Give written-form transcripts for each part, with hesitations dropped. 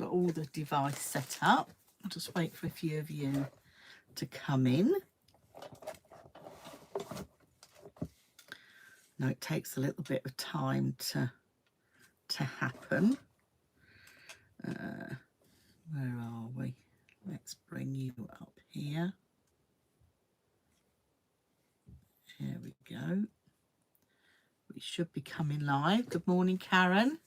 got all the device set up. I'll just wait for a few of you to come in. Now it takes a little bit of time to happen. Where are we? Let's bring you up here. Here we go. We should be coming live. Good morning, Karen.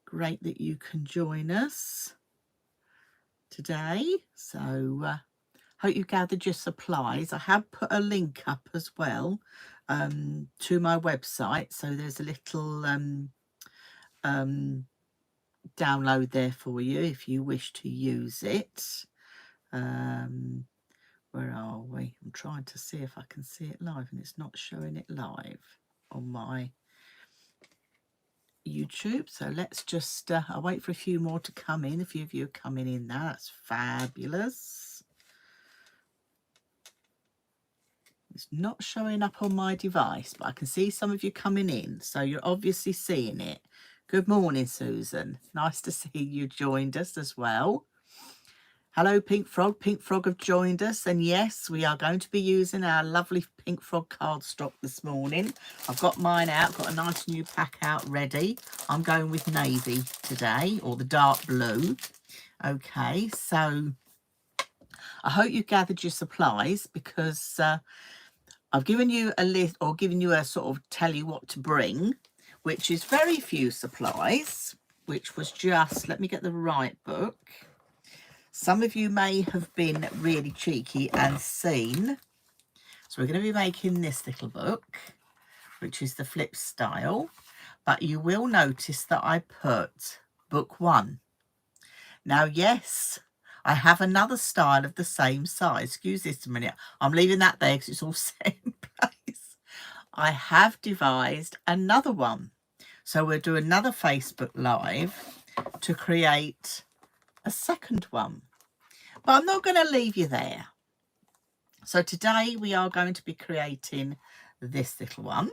Great that you can join us today. So hope you gathered your supplies. I have put a link up as well to my website. So there's a little download there for you if you wish to use it. Where are we? I'm trying to see if I can see it live, and it's not showing it live on my YouTube. So let's just I'll wait for a few more to come in. A few of you are coming in now. That's fabulous. It's not showing up on my device, but I can see some of you coming in, so you're obviously seeing it. Good morning, Susan. Nice to see you joined us as well. Hello, Pink Frog. Pink Frog have joined us. And yes, we are going to be using our lovely Pink Frog cardstock this morning. I've got mine out, got a nice new pack out ready. I'm going with navy today, or the dark blue. Okay, so I hope you gathered your supplies, because I've given you a list, or given you a sort of tell you what to bring, which is very few supplies, which was just, let me get the right book. Some of you may have been really cheeky and seen. So we're going to be making this little book, which is the flip style. But you will notice that I put book 1. Now, yes, I have another style of the same size. Excuse this a minute. I'm leaving that there because it's all set in place. I have devised another one. So we'll do another Facebook Live to create a second one, but I'm not going to leave you there. So today we are going to be creating this little one,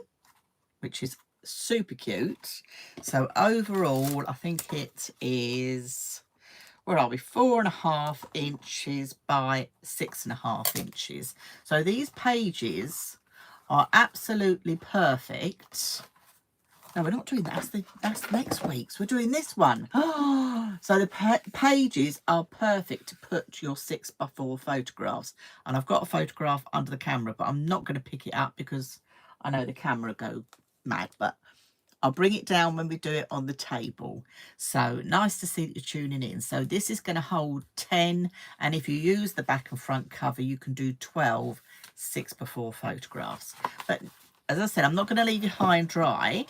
which is super cute. So overall, I think it is, where are we, 4.5 inches by 6.5 inches. So these pages are absolutely perfect. No, we're not doing that. That's next week's. We're doing this one. So the pages are perfect to put your 6x4 photographs. And I've got a photograph under the camera, but I'm not going to pick it up because I know the camera go mad. But I'll bring it down when we do it on the table. So nice to see that you're tuning in. So this is going to hold 10. And if you use the back and front cover, you can do 12 6x4 photographs. But as I said, I'm not going to leave you high and dry,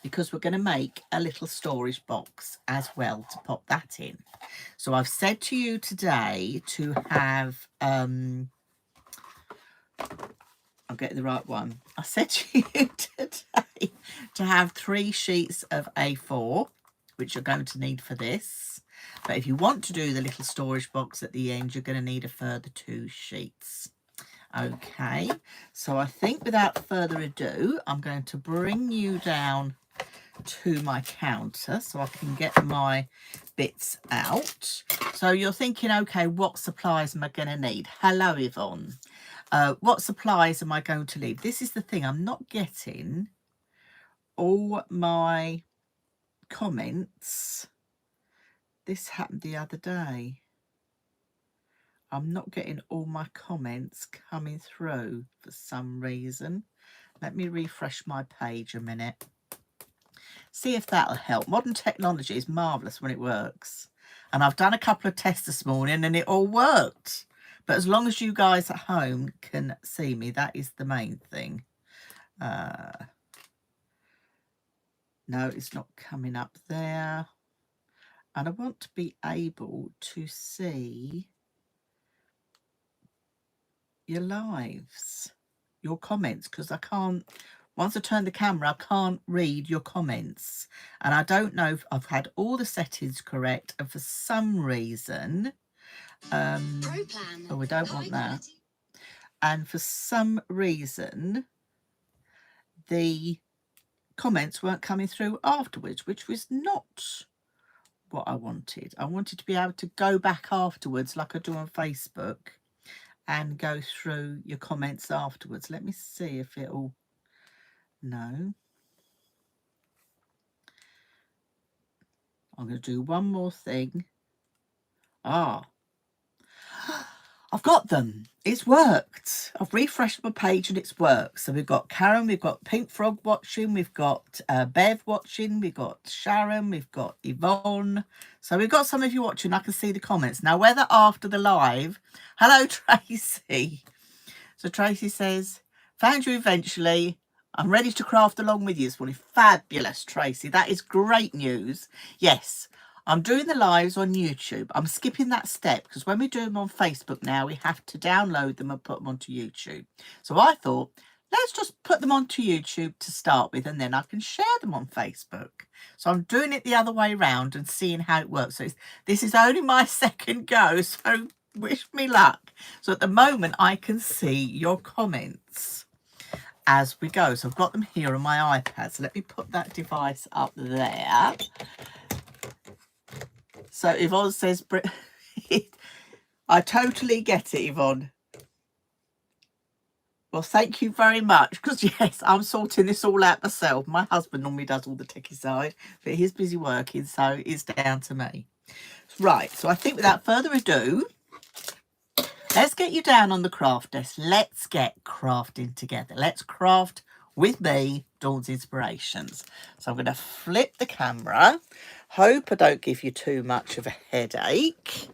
because we're going to make a little storage box as well to pop that in. So I've said to you today to have, I'm getting the right one. I said to you today to have 3 sheets of A4, which you're going to need for this. But if you want to do the little storage box at the end, you're going to need a further 2 sheets. Okay, so I think without further ado, I'm going to bring you down to my counter so I can get my bits out. So you're thinking, okay, what supplies am I going to need? Hello, Yvonne. What supplies am I going to need? This is the thing, I'm not getting all my comments. This happened the other day. I'm not getting all my comments coming through for some reason. Let me refresh my page a minute. See if that'll help. Modern technology is marvellous when it works. And I've done a couple of tests this morning and it all worked. But as long as you guys at home can see me, that is the main thing. No, it's not coming up there. And I want to be able to see your lives, your comments, because I can't, once I turn the camera, I can't read your comments. And I don't know if I've had all the settings correct, and for some reason, oh, we don't want that. And for some reason, the comments weren't coming through afterwards, which was not what I wanted. I wanted to be able to go back afterwards like I do on Facebook and go through your comments afterwards. Let me see if it'll... No. I'm going to do one more thing. Ah, I've got them. It's worked. I've refreshed my page and it's worked. So we've got Karen, we've got Pink Frog watching, we've got Bev watching, we've got Sharon, we've got Yvonne. So we've got some of you watching. I can see the comments. Now, whether after the live... Hello, Tracy. So Tracy says, found you eventually. I'm ready to craft along with you this morning. Fabulous, Tracy. That is great news. Yes, I'm doing the lives on YouTube. I'm skipping that step because when we do them on Facebook now, we have to download them and put them onto YouTube. So I thought, let's just put them onto YouTube to start with, and then I can share them on Facebook. So I'm doing it the other way around and seeing how it works. So this is only my second go, so wish me luck. So at the moment, I can see your comments as we go. So I've got them here on my iPad. So let me put that device up there. So Yvonne says, I totally get it, Yvonne. Well, thank you very much. Because, yes, I'm sorting this all out myself. My husband normally does all the techie side, but he's busy working, so it's down to me. Right, so I think without further ado, let's get you down on the craft desk. Let's get crafting together. Let's craft with me, Dawn's Inspirations. So I'm going to flip the camera. Hope I don't give you too much of a headache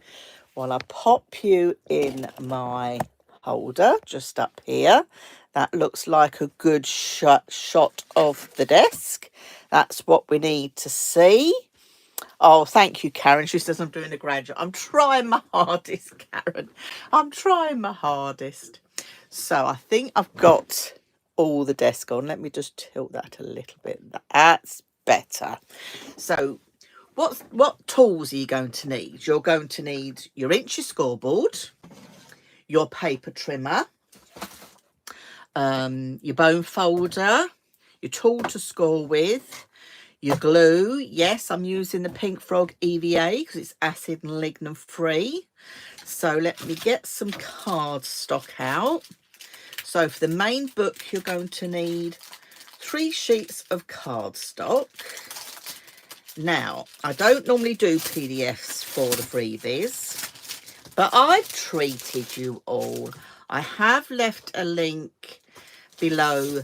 while I pop you in my holder just up here. That looks like a good shot of the desk. That's what we need to see. Oh, thank you, Karen. She says I'm doing a graduate. I'm trying my hardest, Karen. I'm trying my hardest. So I think I've got all the desk on. Let me just tilt that a little bit. That's better. So what tools are you going to need? You're going to need your inches scoreboard, your paper trimmer, your bone folder, your tool to score with, your glue. Yes, I'm using the Pink Frog EVA because it's acid and lignin free. So let me get some cardstock out. So for the main book, you're going to need 3 sheets of cardstock. Now, I don't normally do PDFs for the freebies, but I've treated you all. I have left a link below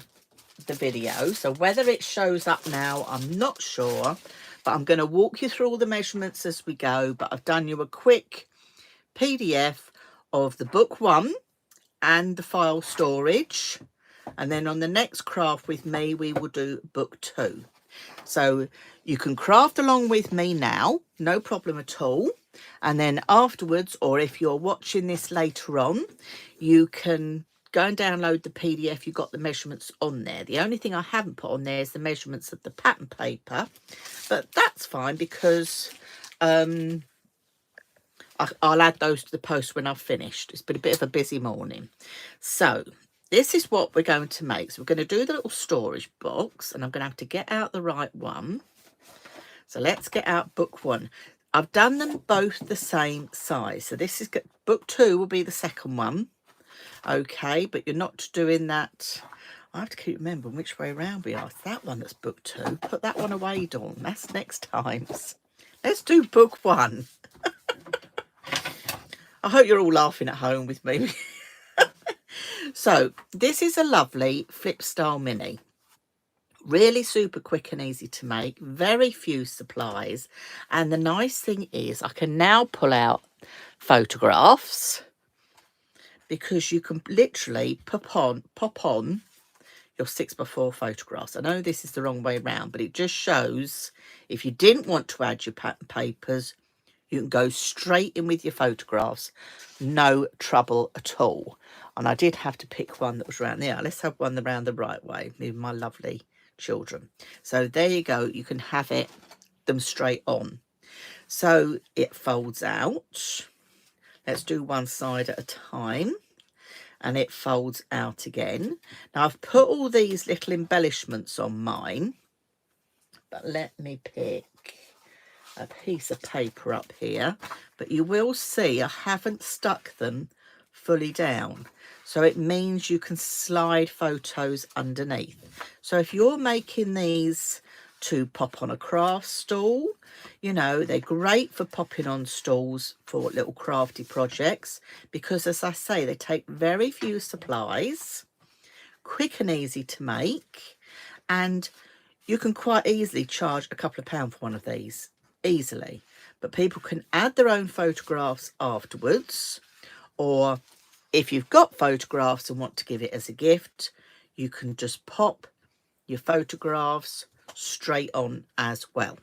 the video, so whether it shows up now, I'm not sure, but I'm going to walk you through all the measurements as we go. But I've done you a quick PDF of the book 1 and the file storage, and then on the next craft with me we will do book 2. So you can craft along with me now, no problem at all. And then afterwards, or if you're watching this later on, you can go and download the PDF. You've got the measurements on there. The only thing I haven't put on there is the measurements of the pattern paper, but that's fine because I'll add those to the post when I've finished. It's been a bit of a busy morning. So this is what we're going to make. So we're going to do the little storage box, and I'm going to have to get out the right one. So let's get out book 1. I've done them both the same size. So this is book 2 will be the second one. Okay, but you're not doing that. I have to keep remembering which way around we are. It's that one that's book 2. Put that one away, Dawn. That's next time's. Let's do book 1. I hope you're all laughing at home with me. So this is a lovely flip style mini. Really super quick and easy to make. Very few supplies. And the nice thing is I can now pull out photographs because you can literally pop on your 6x4 photographs. I know this is the wrong way around, but it just shows if you didn't want to add your pattern papers, you can go straight in with your photographs. No trouble at all. And I did have to pick one that was around there. Let's have one around the right way with my lovely children. So there you go. You can have them straight on. So it folds out. Let's do one side at a time. And it folds out again. Now I've put all these little embellishments on mine. but let me pick a piece of paper up here. But you will see I haven't stuck them fully down, so it means you can slide photos underneath. So if you're making these to pop on a craft stool, you know, they're great for popping on stools for little crafty projects, because as I say, they take very few supplies, quick and easy to make, and you can quite easily charge a couple of pounds for one of these, easily. But people can add their own photographs afterwards, or if you've got photographs and want to give it as a gift, you can just pop your photographs straight on as well.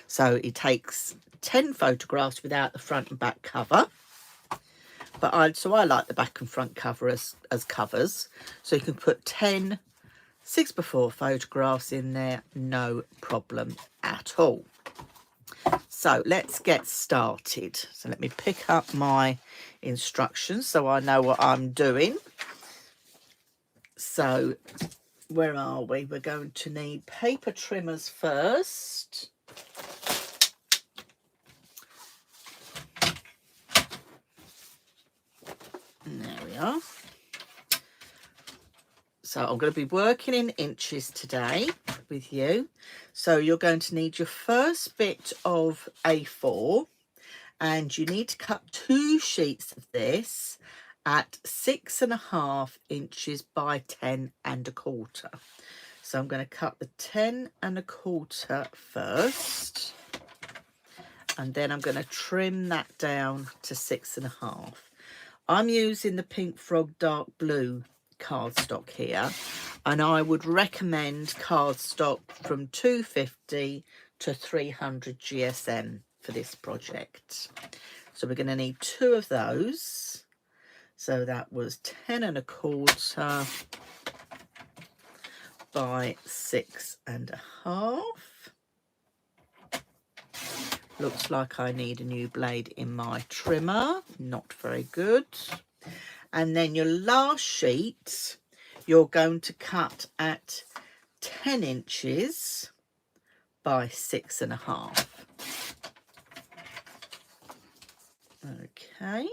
So it takes 10 photographs without the front and back cover. But I like the back and front cover as covers. So you can put 10 6x4 photographs in there, no problem at all. So let's get started. So let me pick up my instructions so I know what I'm doing. So where are we? We're going to need paper trimmers first. And there we are. So I'm going to be working in inches today with you. So you're going to need your first bit of A4, and you need to cut 2 sheets of this at 6.5 inches by 10.25. So I'm going to cut the 10.25 first, and then I'm going to trim that down to 6.5. I'm using the Pink Frog Dark Blue cardstock here, and I would recommend cardstock from 250 to 300 GSM for this project. So we're going to need 2 of those. So that was 10.25 by 6.5. Looks like I need a new blade in my trimmer. Not very good. And then your last sheet, you're going to cut at 10 inches by 6.5. Okay.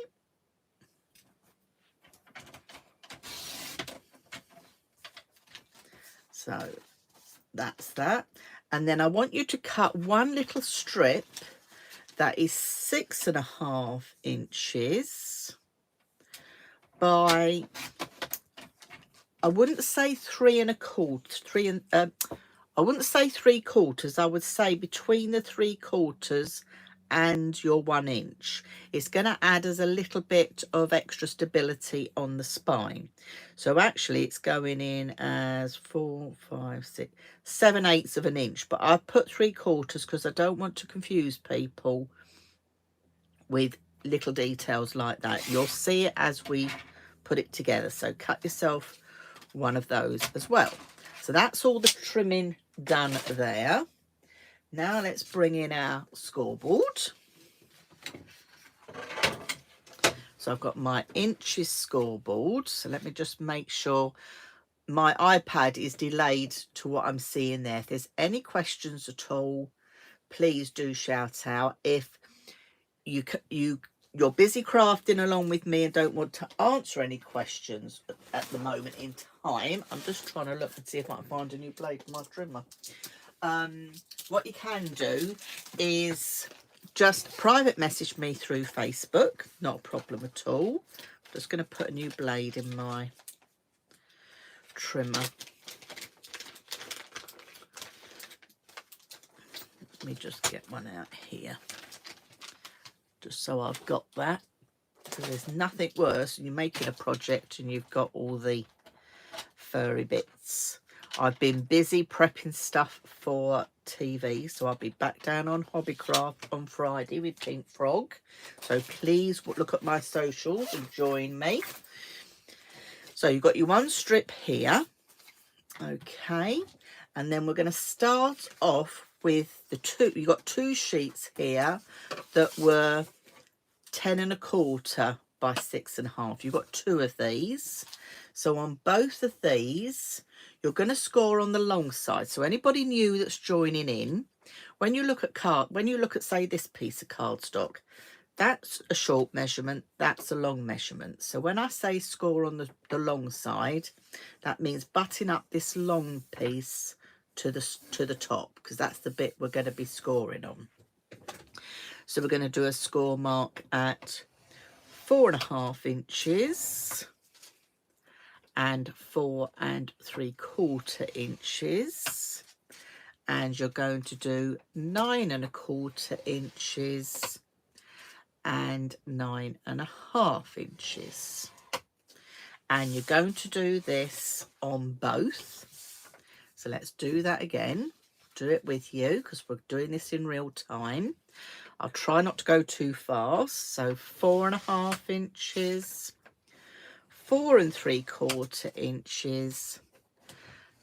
So that's that. And then I want you to cut one little strip that is 6.5 inches by, I wouldn't say 3.25, I wouldn't say 3/4, I would say between the 3/4 and your 1 inch. It's going to add us a little bit of extra stability on the spine. So actually it's going in as 4, 5, 6, 7/8 of an inch, but I've put 3/4 because I don't want to confuse people with little details like that. You'll see it as we put it together. So cut yourself one of those as well. So that's all the trimming done there. Now let's bring in our scoreboard. So I've got my inches scoreboard. So let me just make sure my iPad is delayed to what I'm seeing there. If there's any questions at all, please do shout out. If you're busy crafting along with me and don't want to answer any questions at the moment in time, I'm just trying to look and see if I can find a new blade for my trimmer. What you can do is just private message me through Facebook, not a problem at all. I'm just going to put a new blade in my trimmer. Let me just get one out here, just so I've got that, because there's nothing worse than you're making a project and you've got all the furry bits. I've been busy prepping stuff for TV, so I'll be back down on Hobbycraft on Friday with Pink Frog. So please look at my socials and join me. So you've got your one strip here. Okay. And then we're going to start off with the 2. You've got 2 sheets here that were 10.25 by 6.5. You've got 2 of these. So on both of these, you're going to score on the long side. So anybody new that's joining in, when you look at say this piece of cardstock, that's a short measurement, that's a long measurement. So when I say score on the long side, that means butting up this long piece to the top, because that's the bit we're going to be scoring on. So we're going to do a score mark at 4.5 inches and 4 3/4 inches, and you're going to do 9 1/4 inches and 9 1/2 inches, and you're going to do this on both. So let's do that again, do it with you, because we're doing this in real time. I'll try not to go too fast. So 4.5 inches, 4 3/4 inches,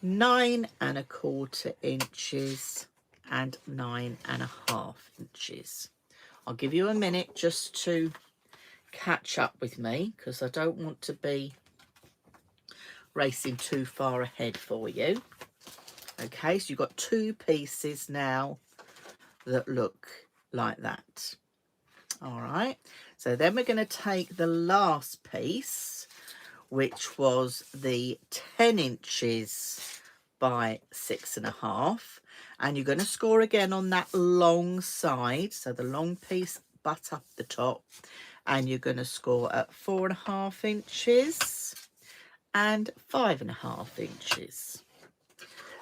9 1/4 inches, and 9 1/2 inches. I'll give you a minute just to catch up with me, because I don't want to be racing too far ahead for you. Okay, so you've got 2 pieces now that look like that. All right, so then we're going to take the last piece, which was the 10 inches by 6.5, and you're going to score again on that long side, so the long piece butt up the top, and you're going to score at 4.5 inches and 5.5 inches.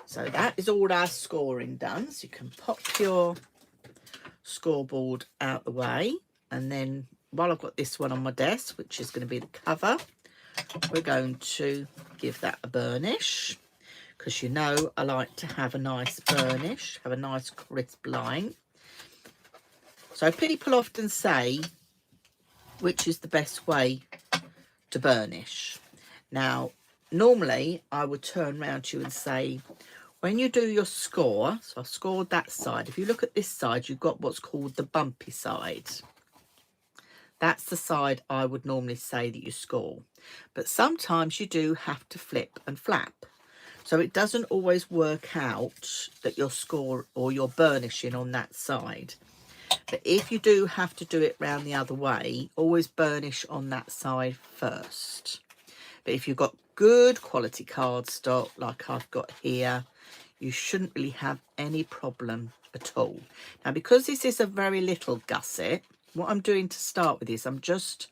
So that is all our scoring done. So you can pop your scoreboard out the way, and then while I've got this one on my desk, which is going to be the cover, we're going to give that a burnish, because you know I like to have a nice burnish, have a nice crisp line. So people often say, which is the best way to burnish? Now, normally I would turn around to you and say, when you do your score, so I've scored that side, if you look at this side, you've got what's called the bumpy side. That's the side I would normally say that you score. But sometimes you do have to flip and flap. So it doesn't always work out that your score or your burnishing on that side. But if you do have to do it round the other way, always burnish on that side first. But if you've got good quality cardstock like I've got here, you shouldn't really have any problem at all. Now, because this is a very little gusset, what I'm doing to start with is I'm just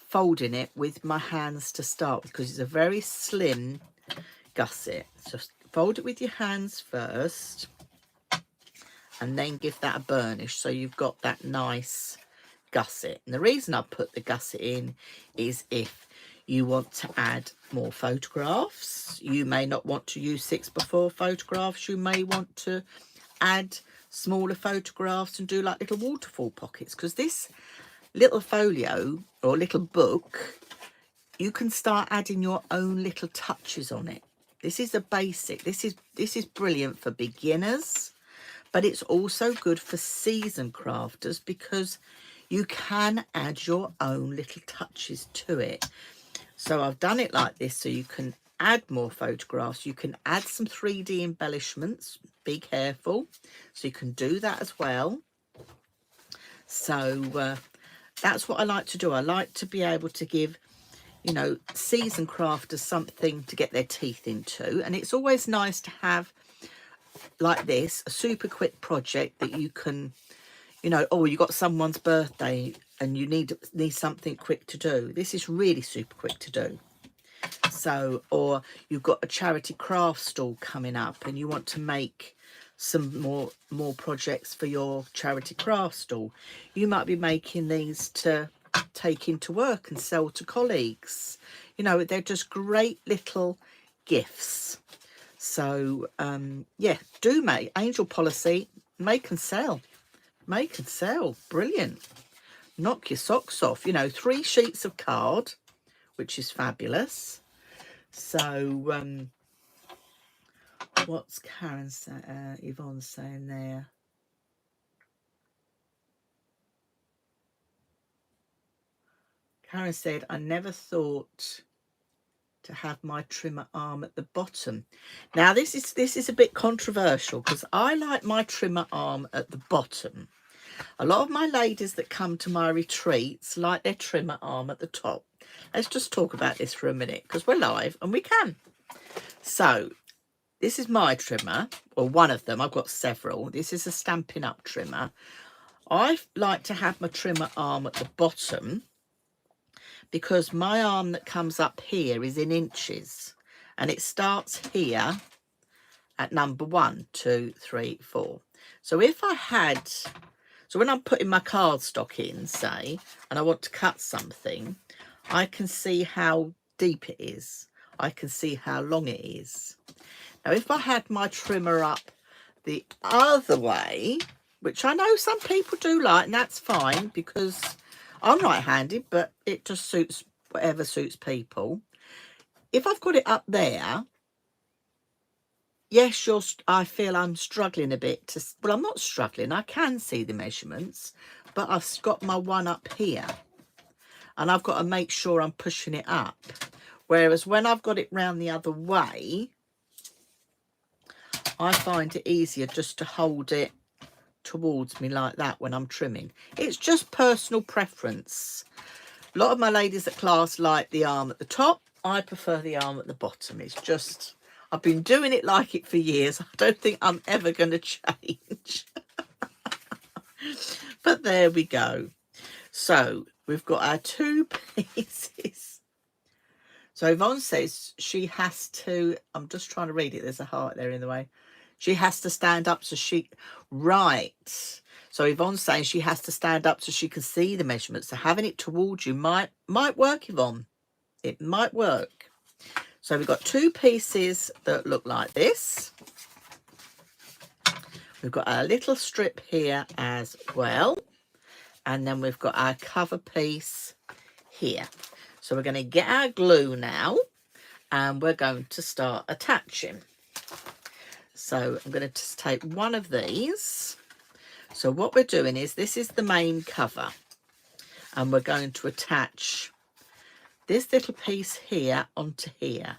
folding it with my hands to start with, because it's a very slim gusset. So fold it with your hands first, and then give that a burnish, so you've got that nice gusset. And the reason I put the gusset in is if you want to add more photographs, you may not want to use 6x4 photographs, you may want to add smaller photographs and do like little waterfall pockets, because this little folio or little book, you can start adding your own little touches on it. This is a basic, this is brilliant for beginners, but it's also good for seasoned crafters, because you can add your own little touches to it. So I've done it like this, so you can add more photographs, you can add some 3D embellishments, be careful, so you can do that as well. So that's what I like to do. I like to be able to give, you know, seasoned crafters something to get their teeth into, and it's always nice to have like this, a super quick project that you can, you know, oh, you got someone's birthday and you need something quick to do. This is really super quick to do. So, or you've got a charity craft stall coming up and you want to make some more projects for your charity craft stall. You might be making these to take into work and sell to colleagues. You know, they're just great little gifts. So yeah, do make angel policy, make and sell. Make and sell. Brilliant. Knock your socks off. You know, 3 sheets of card, which is fabulous. So what's Yvonne saying there? Karen said, I never thought to have my trimmer arm at the bottom. Now this is a bit controversial because I like my trimmer arm at the bottom. A lot of my ladies that come to my retreats like their trimmer arm at the top. Let's just talk about this for a minute because we're live and we can. So this is my trimmer, or one of them. I've got several. This is a Stampin' Up trimmer. I like to have my trimmer arm at the bottom because my arm that comes up here is in inches and it starts here at number 1, 2, 3, 4. So if I had, so when I'm putting my cardstock in, say, and I want to cut something, I can see how deep it is. I can see how long it is. Now, if I had my trimmer up the other way, which I know some people do like, and that's fine because I'm right-handed, but it just suits whatever suits people. If I've got it up there, yes, I feel I'm struggling a bit to, well, I'm not struggling. I can see the measurements, but I've got my one up here and I've got to make sure I'm pushing it up. Whereas when I've got it round the other way, I find it easier just to hold it towards me like that when I'm trimming. It's just personal preference. A lot of my ladies at class like the arm at the top. I prefer the arm at the bottom. It's just, I've been doing it like it for years. I don't think I'm ever going to change. But there we go. So we've got our 2 pieces. So Yvonne says she has to, I'm just trying to read it. There's a heart there in the way. She has to stand up so she, right. So Yvonne's saying she has to stand up so she can see the measurements. So having it towards you might work, Yvonne. It might work. So we've got 2 pieces that look like this. We've got our little strip here as well. And then we've got our cover piece here. So we're going to get our glue now and we're going to start attaching. So I'm going to just take one of these. So what we're doing is, this is the main cover. And we're going to attach this little piece here onto here.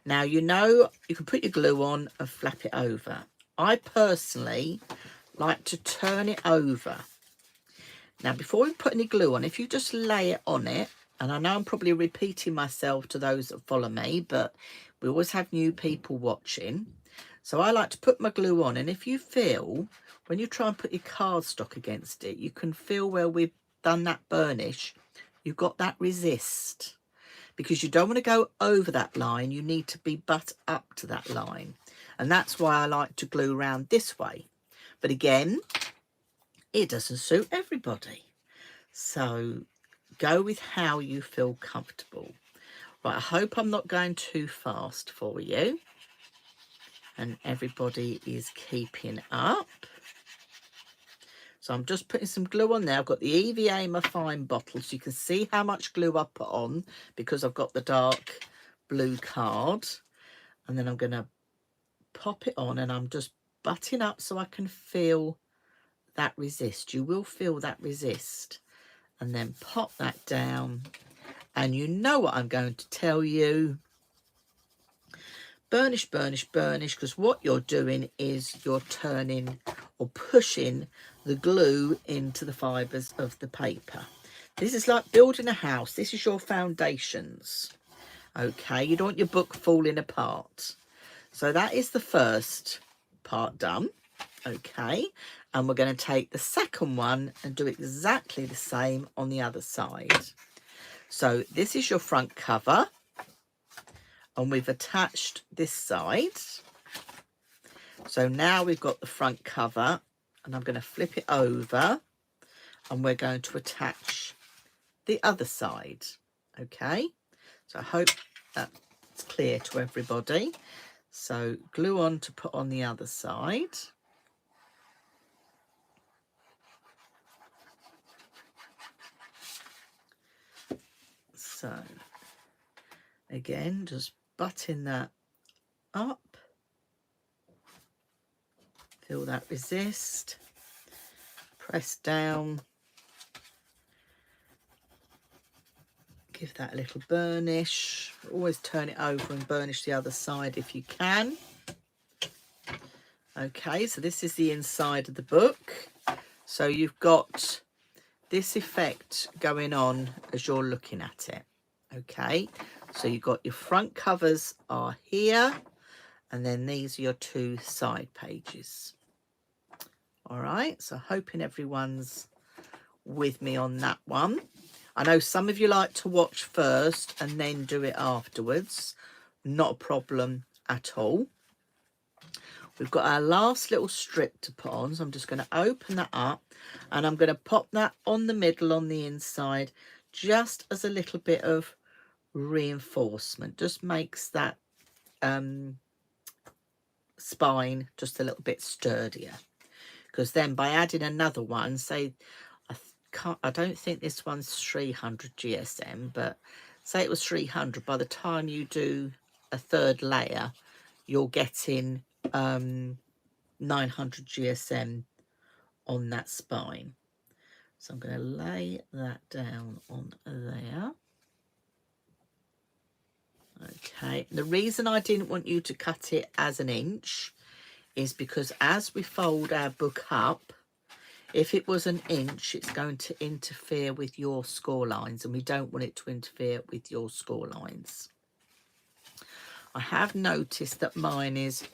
Now, you know, you can put your glue on and flap it over. I personally like to turn it over. Now, before we put any glue on, if you just lay it on it, and I know I'm probably repeating myself to those that follow me, but we always have new people watching. So I like to put my glue on, and if you feel, when you try and put your cardstock against it, you can feel where we've done that burnish, you've got that resist. Because you don't want to go over that line, you need to be butt up to that line. And that's why I like to glue around this way. But again, it doesn't suit everybody. So go with how you feel comfortable. Right, I hope I'm not going too fast for you. And everybody is keeping up. So I'm just putting some glue on there. I've got the EVA in my fine bottle, so you can see how much glue I put on because I've got the dark blue card. And then I'm going to pop it on and I'm just butting up so I can feel that resist. You will feel that resist. And then pop that down. And you know what I'm going to tell you. Burnish, burnish, burnish, because what you're doing is you're turning or pushing the glue into the fibres of the paper. This is like building a house. This is your foundations. Okay, you don't want your book falling apart. So that is the first part done. Okay, and we're going to take the second one and do exactly the same on the other side. So this is your front cover. And we've attached this side. So now we've got the front cover and I'm going to flip it over and we're going to attach the other side. Okay, so I hope that's clear to everybody. So glue on to put on the other side. So again, just button that up. Feel that resist. Press down. Give that a little burnish. Always turn it over and burnish the other side if you can. Okay, so this is the inside of the book. So you've got this effect going on as you're looking at it. Okay, so you've got your front covers are here, and then these are your two side pages. All right, so hoping everyone's with me on that one. I know some of you like to watch first and then do it afterwards. Not a problem at all. We've got our last little strip to put on, so I'm just going to open that up and I'm going to pop that on the middle on the inside, just as a little bit of reinforcement. Just makes that spine just a little bit sturdier, because then by adding another one, say I don't think this one's 300 GSM, but say it was 300, by the time you do a third layer you're getting 900 GSM on that spine. So I'm going to lay that down on there. Okay, the reason I didn't want you to cut it as an inch is because as we fold our book up, if it was an inch, it's going to interfere with your score lines, and we don't want it to interfere with your score lines. I have noticed that mine is,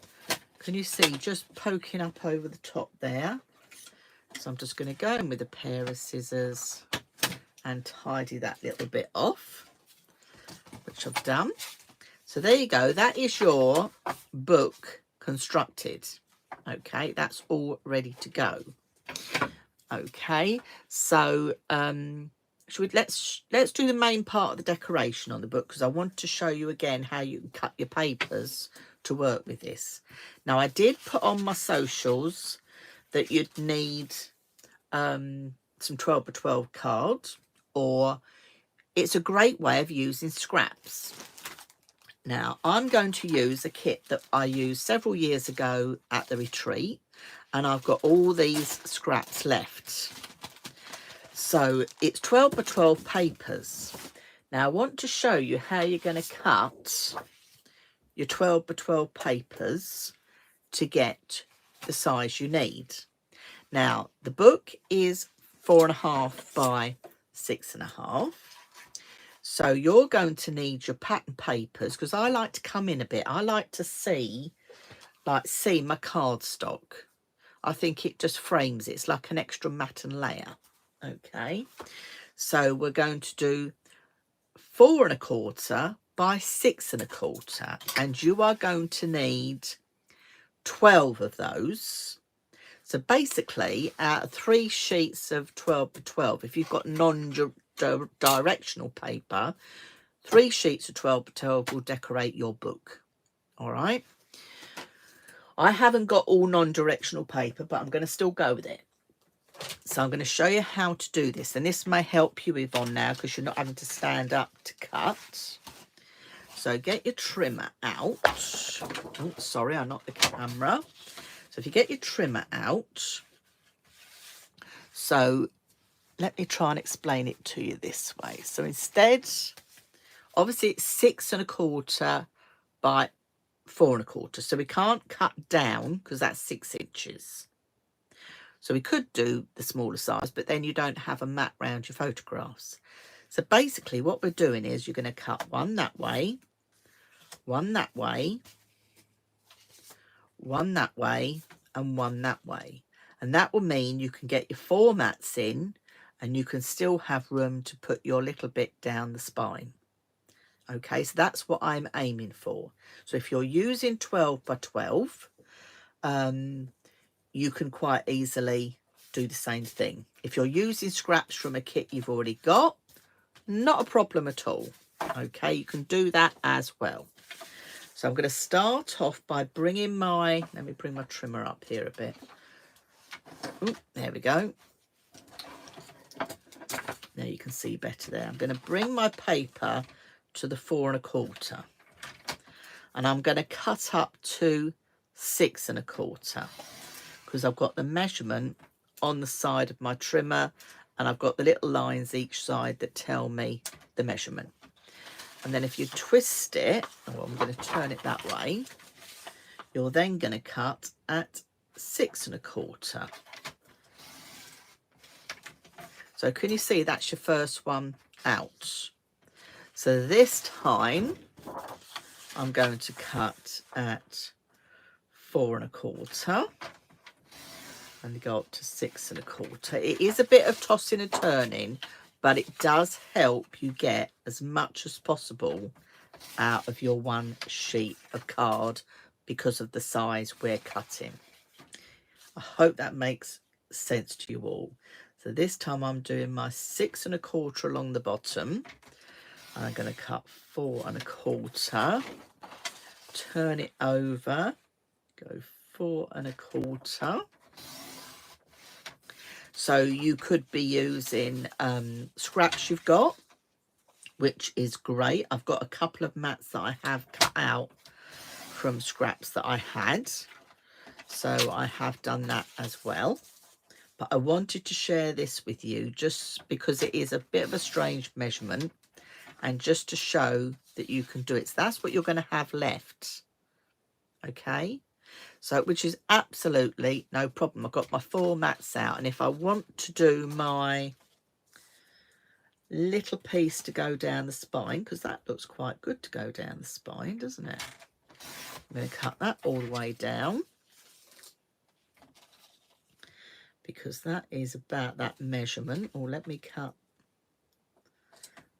can you see, just poking up over the top there. So I'm just going to go in with a pair of scissors and tidy that little bit off, which I've done. So there you go. That is your book constructed. Okay, that's all ready to go. Okay, so let's do the main part of the decoration on the book, because I want to show you again how you can cut your papers to work with this. Now, I did put on my socials that you'd need some 12 by 12 cards, or it's a great way of using scraps. Now, I'm going to use a kit that I used several years ago at the retreat, and I've got all these scraps left. So it's 12 by 12 papers. Now I want to show you how you're going to cut your 12 by 12 papers to get the size you need. Now the book is 4.5 by 6.5. So you're going to need your pattern papers, because I like to come in a bit. I like to see my cardstock. I think it just frames it. It's like an extra matte and layer. Okay, so we're going to do 4.25 by 6.25, and you are going to need 12 of those. So basically, out of 3 sheets of 12 by 12, if you've got non-directional paper, 3 sheets of 12 by 12 will decorate your book. All right. I haven't got all non-directional paper, but I'm going to still go with it. So I'm going to show you how to do this, and this may help you, Yvonne, now, because you're not having to stand up to cut. So get your trimmer out. Oh, sorry, I knocked the camera. So if you get your trimmer out, so let me try and explain it to you this way. So instead, obviously it's 6.25 by 4.25, so we can't cut down because that's 6 inches. So we could do the smaller size, but then you don't have a mat round your photographs. So basically what we're doing is you're going to cut one that way, one that way, one that way, and one that way. And that will mean you can get your 4 mats in, and you can still have room to put your little bit down the spine. Okay, so that's what I'm aiming for. So if you're using 12 by 12, you can quite easily do the same thing. If you're using scraps from a kit you've already got, not a problem at all. Okay, you can do that as well. So I'm going to start off by bringing my, let me bring my trimmer up here a bit. Ooh, there we go. There you can see better there. I'm going to bring my paper to the 4.25, and I'm going to cut up to 6.25, because I've got the measurement on the side of my trimmer, and I've got the little lines each side that tell me the measurement. And then if you twist it, oh, I'm going to turn it that way, you're then going to cut at 6 1/4. So can you see that's your first one out? So this time I'm going to cut at 4 1/4 and go up to 6 1/4. It is a bit of tossing and turning, but it does help you get as much as possible out of your one sheet of card because of the size we're cutting. I hope that makes sense to you all. So this time I'm doing my 6 1/4 along the bottom. I'm going to cut 4 1/4, turn it over, go 4 1/4. So you could be using scraps you've got, which is great. I've got a couple of mats that I have cut out from scraps that I had, so I have done that as well. But I wanted to share this with you just because it is a bit of a strange measurement, and just to show that you can do it. So that's what you're going to have left, okay? So, which is absolutely no problem. I've got my 4 mats out, and if I want to do my little piece to go down the spine, because that looks quite good to go down the spine, doesn't it? I'm going to cut that all the way down, because that is about that measurement. Or let me cut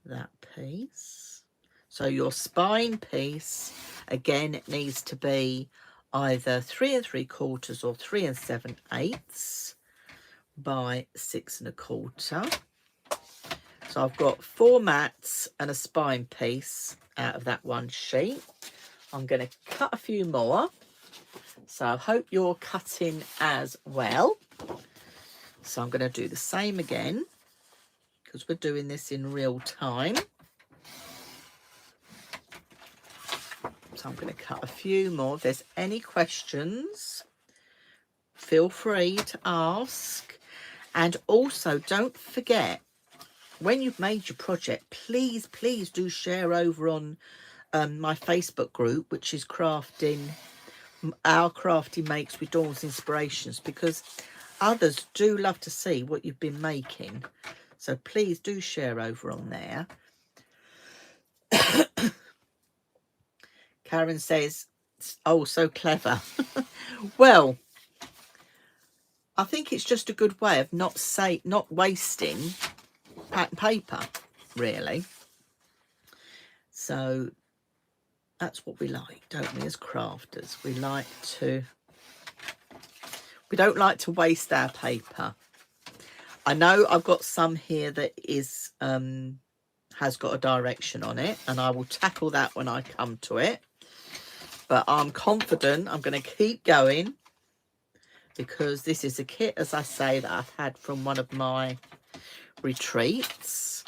that piece. So your spine piece, again, it needs to be either 3 3/4 or 3 7/8 by 6 1/4. So I've got 4 mats and a spine piece out of that one sheet. I'm going to cut a few more. So I hope you're cutting as well. So I'm going to do the same again, because we're doing this in real time. So I'm going to cut a few more. If there's any questions, feel free to ask. And also, don't forget, when you've made your project, please do share over on my Facebook group, which is Our Crafting Makes with Dawn's Inspirations, because others do love to see what you've been making. So please do share over on there. Karen says, oh, so clever. Well, I think it's just a good way of not wasting pattern paper, really. So that's what we like, don't we, as crafters? We don't like to waste our paper. I know I've got some here that is has got a direction on it, and I will tackle that when I come to it. But I'm confident I'm going to keep going, because this is a kit, as I say, that I've had from one of my retreats.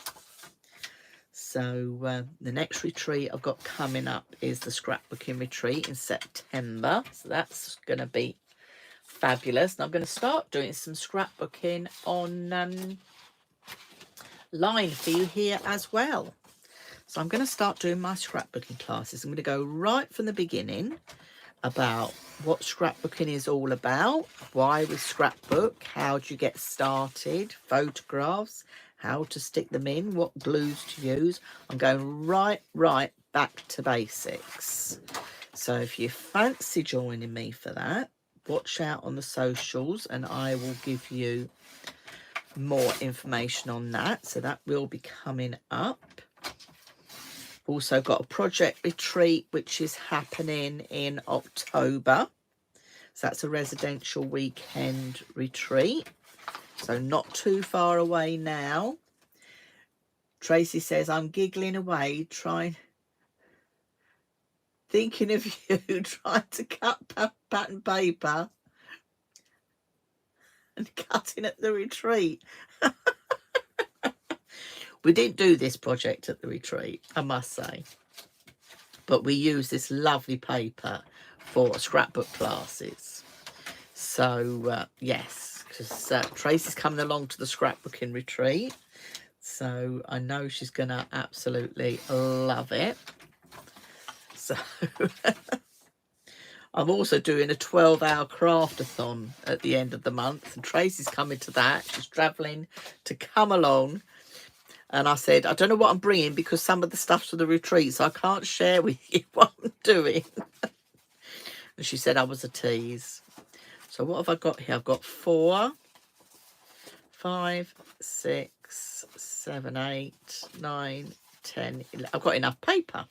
So the next retreat I've got coming up is the scrapbooking retreat in September. So that's going to be fabulous. And I'm going to start doing some scrapbooking on line for you here as well. So I'm going to start doing my scrapbooking classes. I'm going to go right from the beginning about what scrapbooking is all about, why we scrapbook, how do you get started, photographs, how to stick them in, what glues to use. I'm going right back to basics. So if you fancy joining me for that, watch out on the socials and I will give you more information on that. So that will be coming up. Also got a project retreat which is happening in October. So that's a residential weekend retreat. So not too far away now. Tracy says, I'm giggling away, thinking of you, trying to cut pattern paper and cutting at the retreat. We didn't do this project at the retreat, I must say. But we use this lovely paper for scrapbook classes. So, yes. because Tracy's coming along to the scrapbooking retreat. So I know she's going to absolutely love it. So I'm also doing a 12-hour craft-a-thon at the end of the month. And Tracy's coming to that. She's travelling to come along. And I said, I don't know what I'm bringing because some of the stuff's for the retreat. So I can't share with you what I'm doing. And she said I was a tease. So what have I got here? I've got 4, 5, 6, 7, 8, 9, 10, 11. I've got enough paper.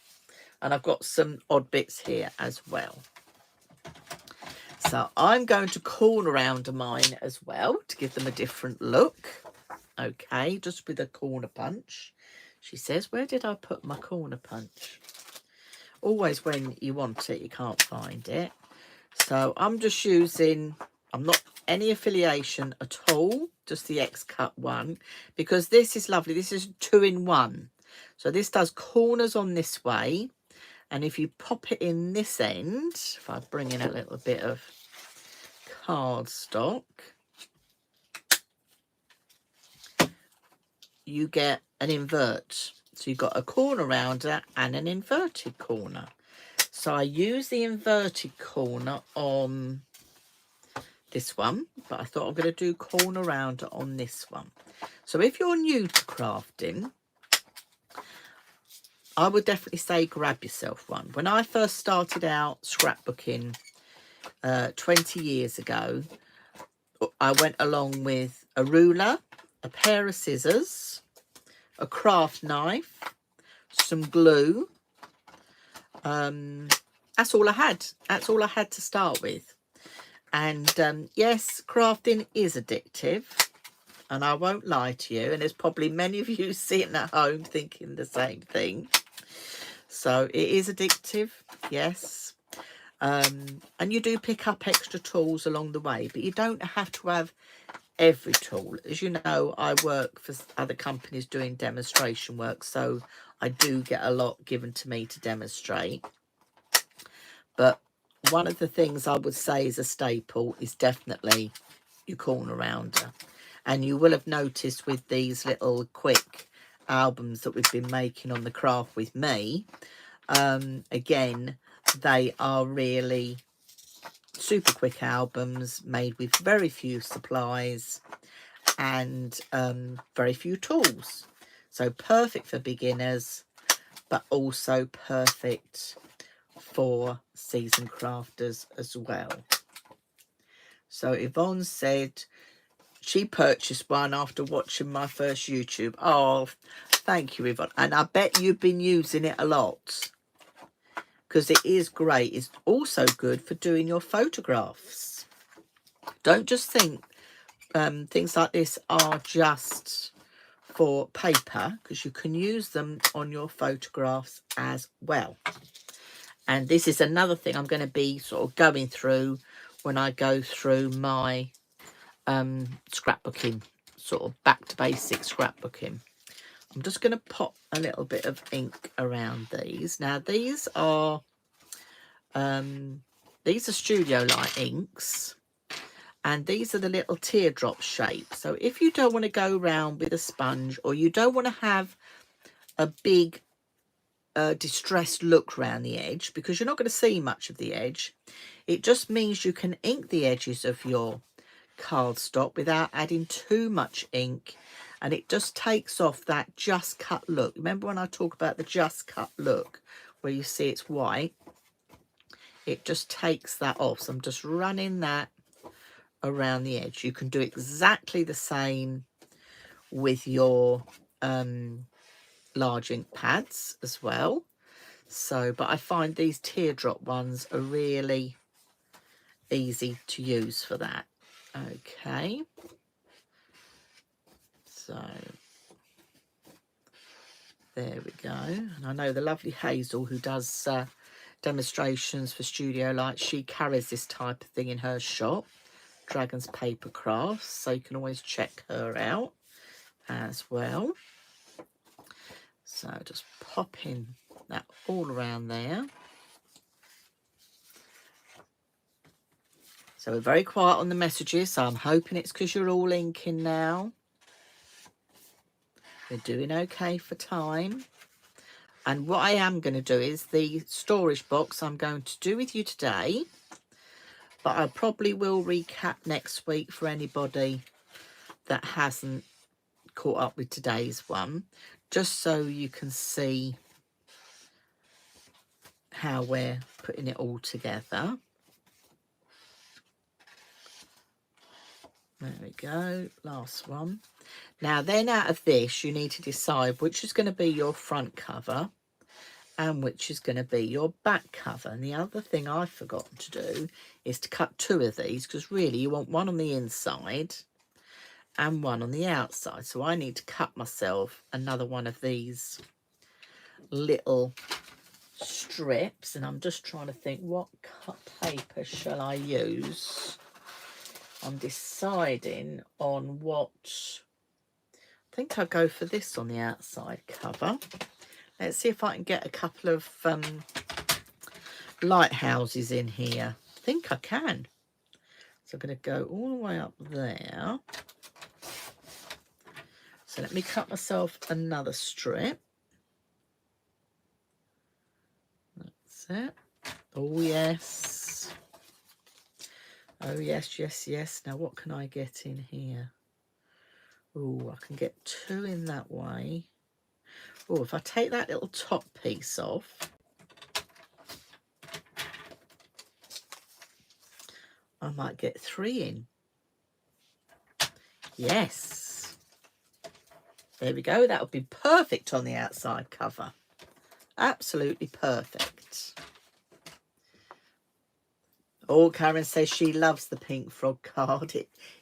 And I've got some odd bits here as well. So I'm going to corner round mine as well to give them a different look. Okay, just with a corner punch. She says, where did I put my corner punch? Always when you want it, you can't find it. So I'm just using, I'm not any affiliation at all, just the X-Cut one, because this is lovely. This is 2-in-1. So this does corners on this way. And if you pop it in this end, if I bring in a little bit of cardstock, you get an invert. So you've got a corner rounder and an inverted corner. So I use the inverted corner on this one, but I thought I'm going to do corner rounder on this one. So if you're new to crafting, I would definitely say grab yourself one. When I first started out scrapbooking 20 years ago, I went along with a ruler, a pair of scissors, a craft knife, some glue. That's all I had. That's all I had to start with. And yes, crafting is addictive. And I won't lie to you. And there's probably many of you sitting at home thinking the same thing. So it is addictive, yes. And you do pick up extra tools along the way, but you don't have to have every tool. As you know, I work for other companies doing demonstration work, so I do get a lot given to me to demonstrate. But one of the things I would say is a staple is definitely your corner rounder. And you will have noticed with these little quick albums that we've been making on the Craft With Me, again, they are really super quick albums made with very few supplies and very few tools. So perfect for beginners, but also perfect for seasoned crafters as well. So Yvonne said she purchased one after watching my first YouTube. Oh, thank you, Yvonne. And I bet you've been using it a lot, because it is great. It's also good for doing your photographs. Don't just think things like this are just for paper, because you can use them on your photographs as well. And this is another thing I'm going to be sort of going through when I go through my scrapbooking, sort of back to basic scrapbooking. I'm just going to pop a little bit of ink around these. Now these are Studio Light inks, and these are the little teardrop shape. So if you don't want to go around with a sponge, or you don't want to have a big distressed look around the edge, because you're not going to see much of the edge, it just means you can ink the edges of your cardstock without adding too much ink, and it just takes off that just cut look. Remember when I talk about the just cut look where you see it's white? It just takes that off. So I'm just running that around the edge. You can do exactly the same with your large ink pads as well. So, but I find these teardrop ones are really easy to use for that. Okay, so there we go. And I know the lovely Hazel, who does demonstrations for Studio Light, she carries this type of thing in her shop, Dragon's Paper Crafts, so you can always check her out as well. So just popping that all around there. So we're very quiet on the messages, so I'm hoping it's because you're all inking now. We're doing okay for time. And what I am going to do is the storage box I'm going to do with you today, but I probably will recap next week for anybody that hasn't caught up with today's one, just so you can see how we're putting it all together. There we go, last one. Now then, out of this you need to decide which is going to be your front cover and which is going to be your back cover. And the other thing I've forgotten to do is to cut two of these, because really you want one on the inside and one on the outside. So I need to cut myself another one of these little strips, and I'm just trying to think, what cut paper shall I use? I'm deciding on what. I think I'll go for this on the outside cover. Let's see if I can get a couple of lighthouses in here. I think I can. So I'm going to go all the way up there. So let me cut myself another strip. That's it. Oh yes. Oh yes, yes, yes. Now what can I get in here? Oh, I can get two in that way. Oh, if I take that little top piece off, I might get three in. Yes. There we go. That would be perfect on the outside cover. Absolutely perfect. Oh, Karen says she loves the pink frog card.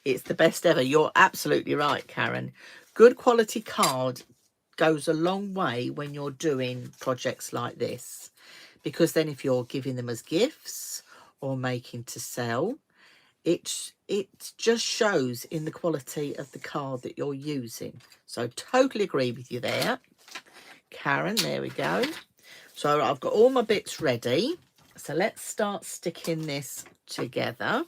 It's the best ever. You're absolutely right, Karen. Good quality card goes a long way when you're doing projects like this, because then if you're giving them as gifts or making to sell, it just shows in the quality of the card that you're using. So totally agree with you there, Karen. There we go. So I've got all my bits ready. So let's start sticking this together.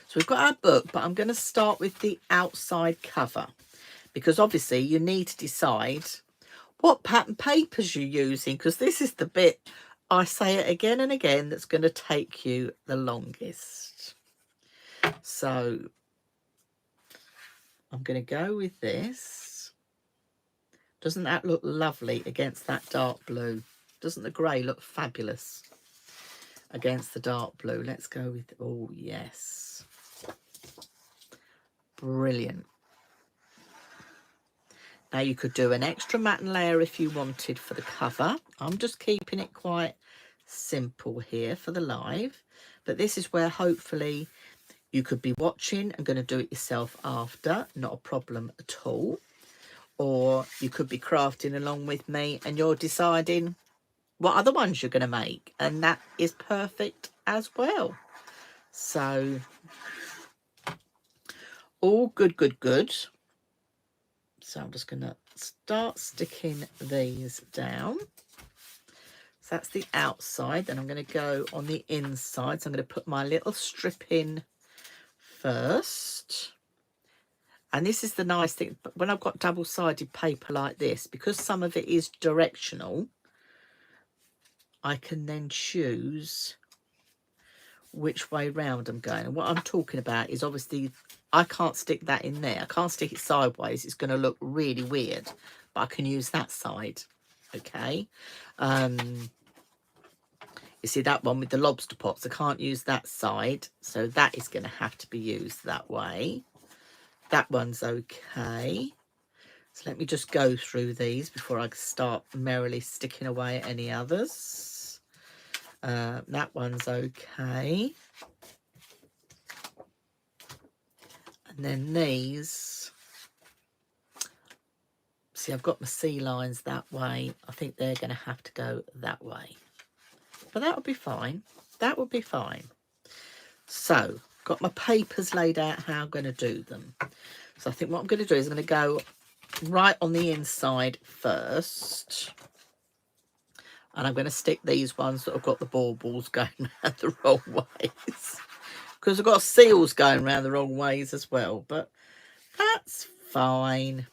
So we've got our book, but I'm going to start with the outside cover, because obviously you need to decide what pattern papers you're using, because this is the bit, I say it again and again, that's going to take you the longest. So I'm going to go with this. Doesn't that look lovely against that dark blue? Doesn't the grey look fabulous against the dark blue? Let's go with, oh yes, brilliant. Now you could do an extra matten layer if you wanted for the cover. I'm just keeping it quite simple here for the live, but this is where hopefully you could be watching and going to do it yourself after, not a problem at all. Or you could be crafting along with me and you're deciding what other ones you're going to make, and that is perfect as well. So all good, good, good. So I'm just going to start sticking these down. So that's the outside. Then I'm going to go on the inside. So I'm going to put my little strip in first. And this is the nice thing, when I've got double-sided paper like this, because some of it is directional, I can then choose which way round I'm going. And what I'm talking about is, obviously I can't stick that in there. I can't stick it sideways. It's going to look really weird, but I can use that side. Okay. You see that one with the lobster pots, I can't use that side, so that is going to have to be used that way. That one's okay. So let me just go through these before I start merrily sticking away at any others. That one's okay. And then these, see, I've got my C lines that way. I think they're going to have to go that way. But that would be fine. That would be fine. So, got my papers laid out how I'm going to do them. So I think what I'm going to do is I'm going to go right on the inside first. And I'm going to stick these ones that have got the baubles going the wrong ways. because I've got seals going around the wrong ways as well, but that's fine.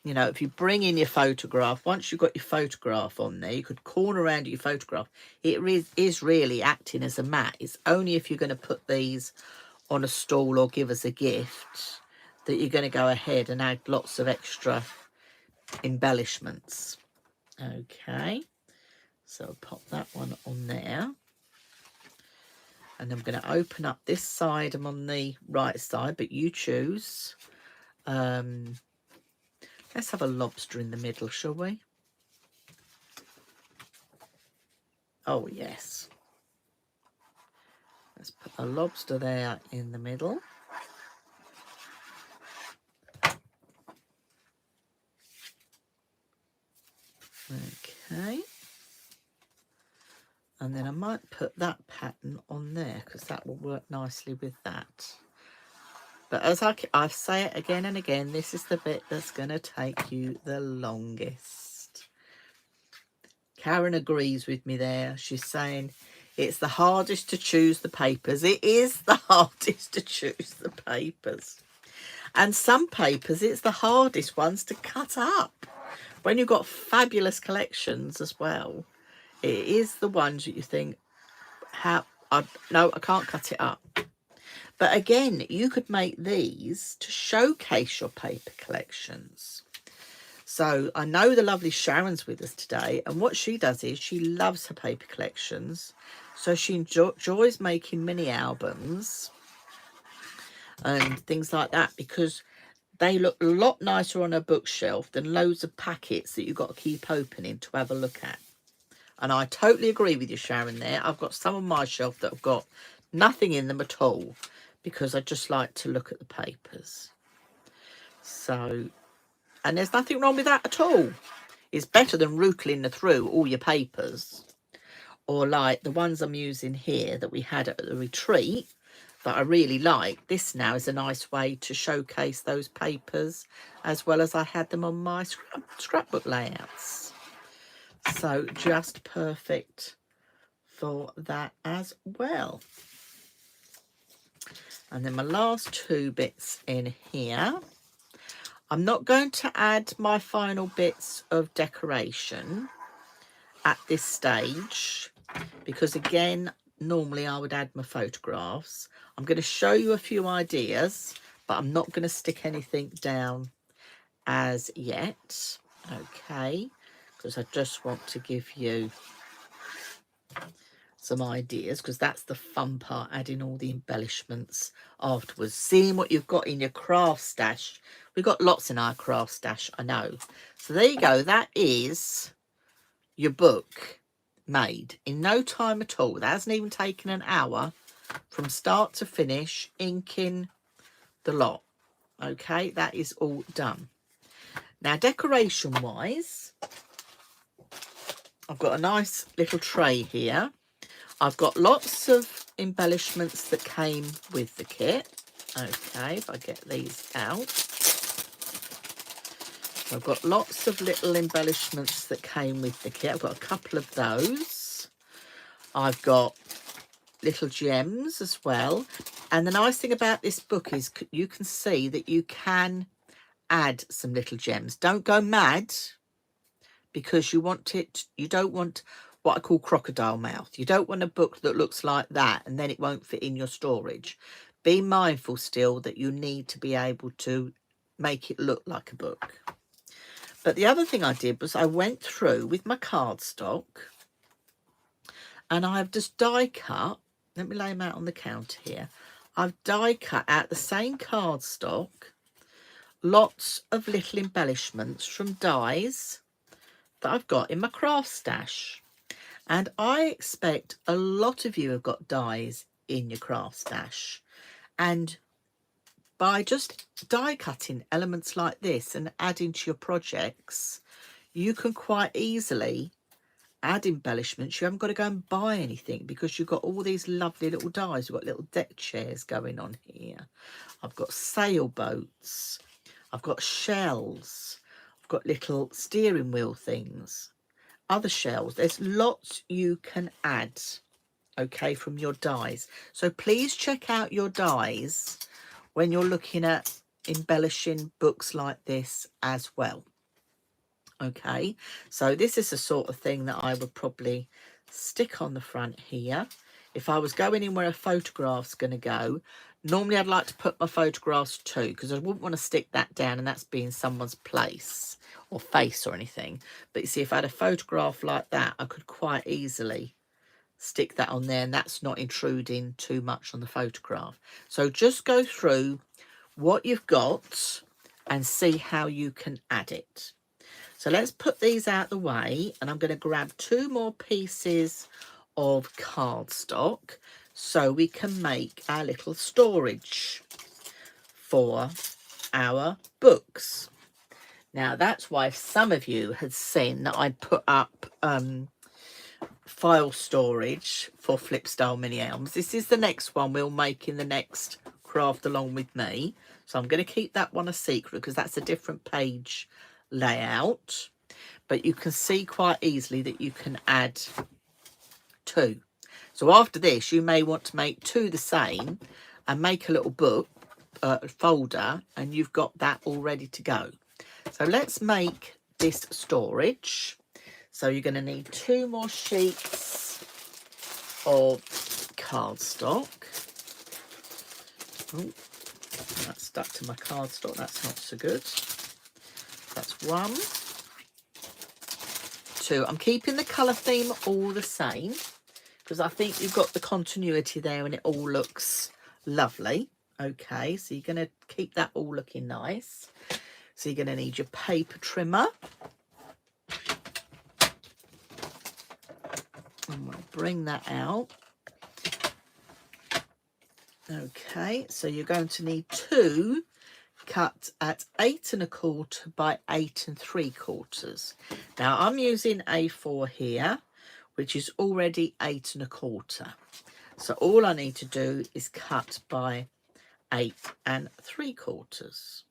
You know, if you bring in your photograph, once you've got your photograph on there, you could corner around your photograph. It is really acting as a mat. It's only if you're going to put these on a stall or give us a gift that you're going to go ahead and add lots of extra embellishments. Okay, so I'll pop that one on there. And I'm going to open up this side. I'm on the right side, but you choose. Let's have a lobster in the middle, shall we? Oh, yes. Let's put a lobster there in the middle. Okay. And then I might put that pattern on there because that will work nicely with that. But as I say it again and again, this is the bit that's going to take you the longest. Karen agrees with me there. She's saying it's the hardest to choose the papers. It is the hardest to choose the papers. And some papers, it's the hardest ones to cut up. When you've got fabulous collections as well, it is the ones that you think, no, I can't cut it up. But again, you could make these to showcase your paper collections. So I know the lovely Sharon's with us today, and what she does is she loves her paper collections. So she enjoys making mini albums and things like that because they look a lot nicer on a bookshelf than loads of packets that you've got to keep opening to have a look at. And I totally agree with you, Sharon, there. I've got some on my shelf that have got nothing in them at all because I just like to look at the papers. So, and there's nothing wrong with that at all. It's better than rootling through all your papers. Or like the ones I'm using here that we had at the retreat that I really like. This now is a nice way to showcase those papers as well as I had them on my scrapbook layouts. So just perfect for that as well. And then my last two bits in here. I'm not going to add my final bits of decoration at this stage because again, normally I would add my photographs. I'm going to show you a few ideas, but I'm not going to stick anything down as yet. Okay, because I just want to give you some ideas because that's the fun part, adding all the embellishments afterwards, seeing what you've got in your craft stash. We've got lots in our craft stash, I know. So there you go, that is your book made in no time at all. That hasn't even taken an hour from start to finish, inking the lot. Okay, that is all done. Now decoration wise, I've got a nice little tray here. I've got lots of embellishments that came with the kit. Okay, if I get these out. I've got lots of little embellishments that came with the kit. I've got a couple of those. I've got little gems as well. And the nice thing about this book is you can see that you can add some little gems. Don't go mad because you don't want what I call crocodile mouth. You don't want a book that looks like that and then it won't fit in your storage. Be mindful still that you need to be able to make it look like a book. But the other thing I did was I went through with my cardstock and I've just die cut. Let me lay them out on the counter here. I've die cut out the same cardstock lots of little embellishments from dies that I've got in my craft stash. And I expect a lot of you have got dies in your craft stash. And by just die cutting elements like this and adding to your projects, you can quite easily add embellishments. You haven't got to go and buy anything because you've got all these lovely little dies. We've got little deck chairs going on here. I've got sailboats. I've got shells. I've got little steering wheel things. Other shells. There's lots you can add okay, from your dies. So please check out your dies when you're looking at embellishing books like this as well. Okay, so this is the sort of thing that I would probably stick on the front here. If I was going in where a photograph's going to go, normally I'd like to put my photographs too, because I wouldn't want to stick that down and that's being someone's place or face or anything. But you see, if I had a photograph like that, I could quite easily stick that on there and that's not intruding too much on the photograph. So just go through what you've got and see how you can add it. So let's put these out the way, and I'm going to grab 2 more pieces of cardstock so we can make our little storage for our books. Now that's why some of you had seen that I'd put up file storage for Flipstyle mini albums. This is the next one we'll make in the next craft along with me. So I'm going to keep that one a secret because that's a different page layout, but you can see quite easily that you can add 2. So after this you may want to make 2 the same and make a little book folder, and you've got that all ready to go. So let's make this storage. So you're going to need 2 more sheets of cardstock. Oh, that's stuck to my cardstock, that's not so good. That's 1, 2. I'm keeping the colour theme all the same because I think you've got the continuity there and it all looks lovely. Okay, so you're going to keep that all looking nice. So you're going to need your paper trimmer. And we'll bring that out. Okay, so you're going to need 2 cut at 8 1/4 by 8 3/4. Now I'm using A4 here, which is already 8 1/4. So all I need to do is cut by 8 3/4.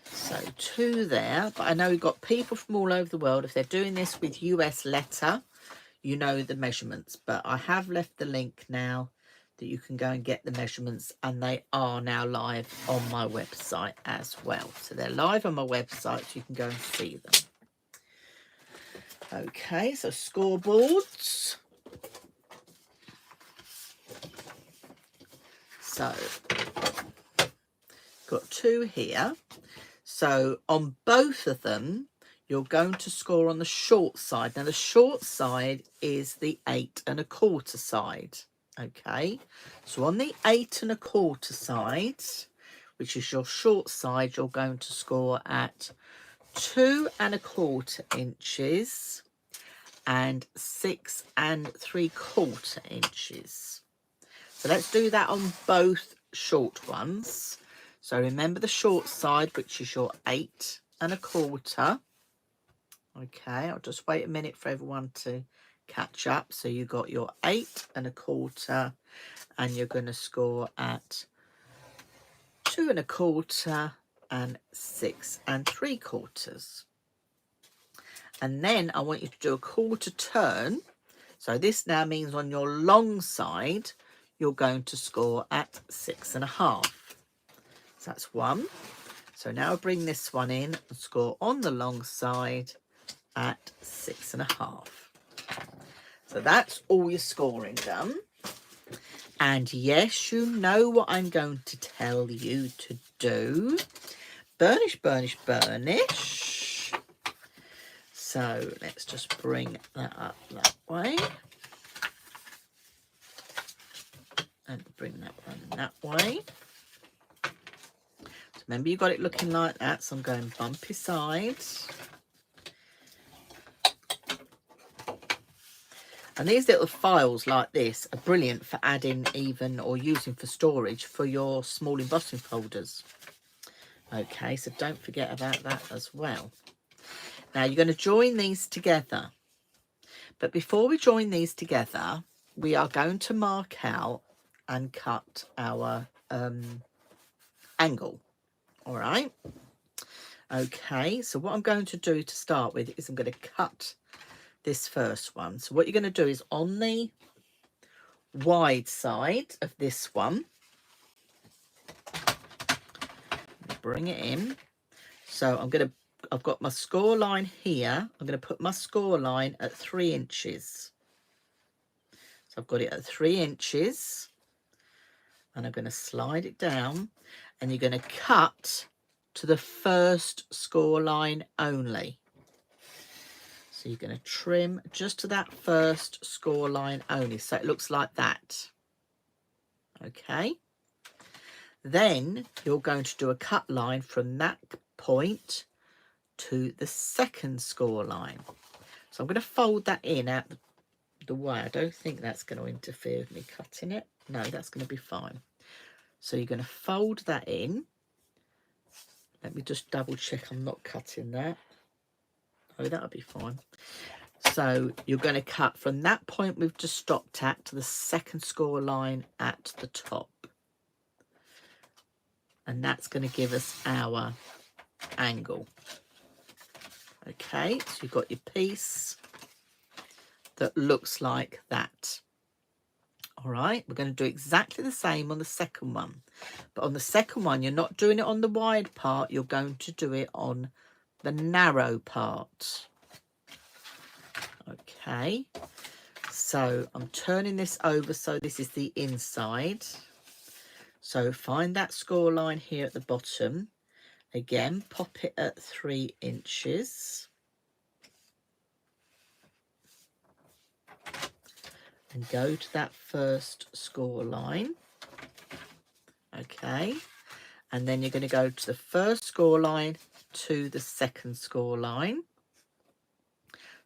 So 2 there, but I know we've got people from all over the world. If they're doing this with US letter, you know the measurements, but I have left the link now that you can go and get the measurements, and they are now live on my website as well. So they're live on my website, so you can go and see them. Okay, so scoreboards. So got 2 here. So on both of them, you're going to score on the short side. Now the short side is the 8 1/4 side. Okay, so on the 8 1/4 side, which is your short side, you're going to score at 2 1/4 inches and 6 3/4 inches. So let's do that on both short ones. So remember the short side, which is your 8 1/4. Okay, I'll just wait a minute for everyone to catch up. So you got your 8 1/4, and you're going to score at 2 1/4 and 6 3/4. And then I want you to do a quarter turn. So this now means on your long side, you're going to score at 6 1/2. So that's 1. So now I'll bring this one in and score on the long side at 6 1/2. So that's all your scoring done. And yes, you know what I'm going to tell you to do. Burnish, burnish, burnish. So let's just bring that up that way. And bring that one that way. So remember, you got it looking like that. So I'm going bumpy sides. And these little files like this are brilliant for adding even or using for storage for your small embossing folders. Okay, so don't forget about that as well. Now you're going to join these together. But before we join these together, we are going to mark out and cut our angle. All right. Okay, so what I'm going to do to start with is I'm going to cut this first one. So what you're going to do is on the wide side of this one. Bring it in. So I've got my score line here. I'm going to put my score line at 3 inches. So I've got it at 3 inches, and I'm going to slide it down, and you're going to cut to the first score line only. So you're going to trim just to that first score line only. So it looks like that. Okay. Then you're going to do a cut line from that point to the second score line. So I'm going to fold that in out the way. I don't think that's going to interfere with me cutting it. No, that's going to be fine. So you're going to fold that in. Let me just double check I'm not cutting that. Oh, that'll be fine. So you're going to cut from that point we've just stopped at to the second score line at the top. And that's going to give us our angle. Okay, so you've got your piece that looks like that. All right, we're going to do exactly the same on the second one. But on the second one, you're not doing it on the wide part. You're going to do it on the narrow part. Okay, so I'm turning this over so this is the inside. So find that score line here at the bottom. Again, pop it at 3 inches. And go to that first score line. Okay, and then you're going to go to the first score line to the second score line.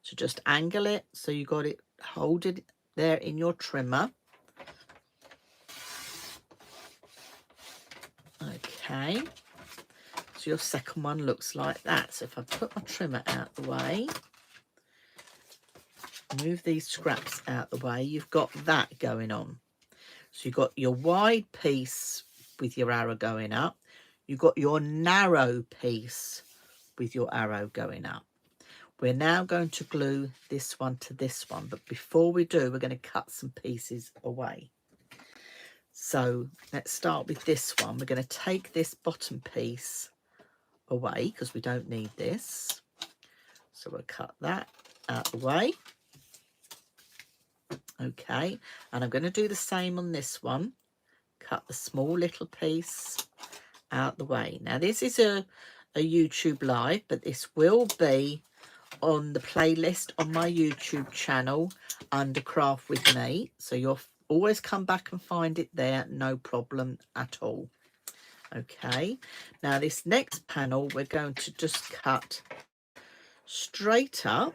So just angle it so you got it, hold it there in your trimmer. Okay, so your second one looks like that. So if I put my trimmer out the way, move these scraps out the way, you've got that going on. So you've got your wide piece with your arrow going up. You've got your narrow piece with your arrow going up. We're now going to glue this one to this one, but before we do, we're going to cut some pieces away. So let's start with this one. We're going to take this bottom piece away because we don't need this. So we'll cut that out of the way. Okay, and I'm going to do the same on this one. Cut the small little piece out the way. Now this is a YouTube live, but this will be on the playlist on my YouTube channel under Craft with Me, so you'll always come back and find it there, no problem at all. Okay, now this next panel we're going to just cut straight up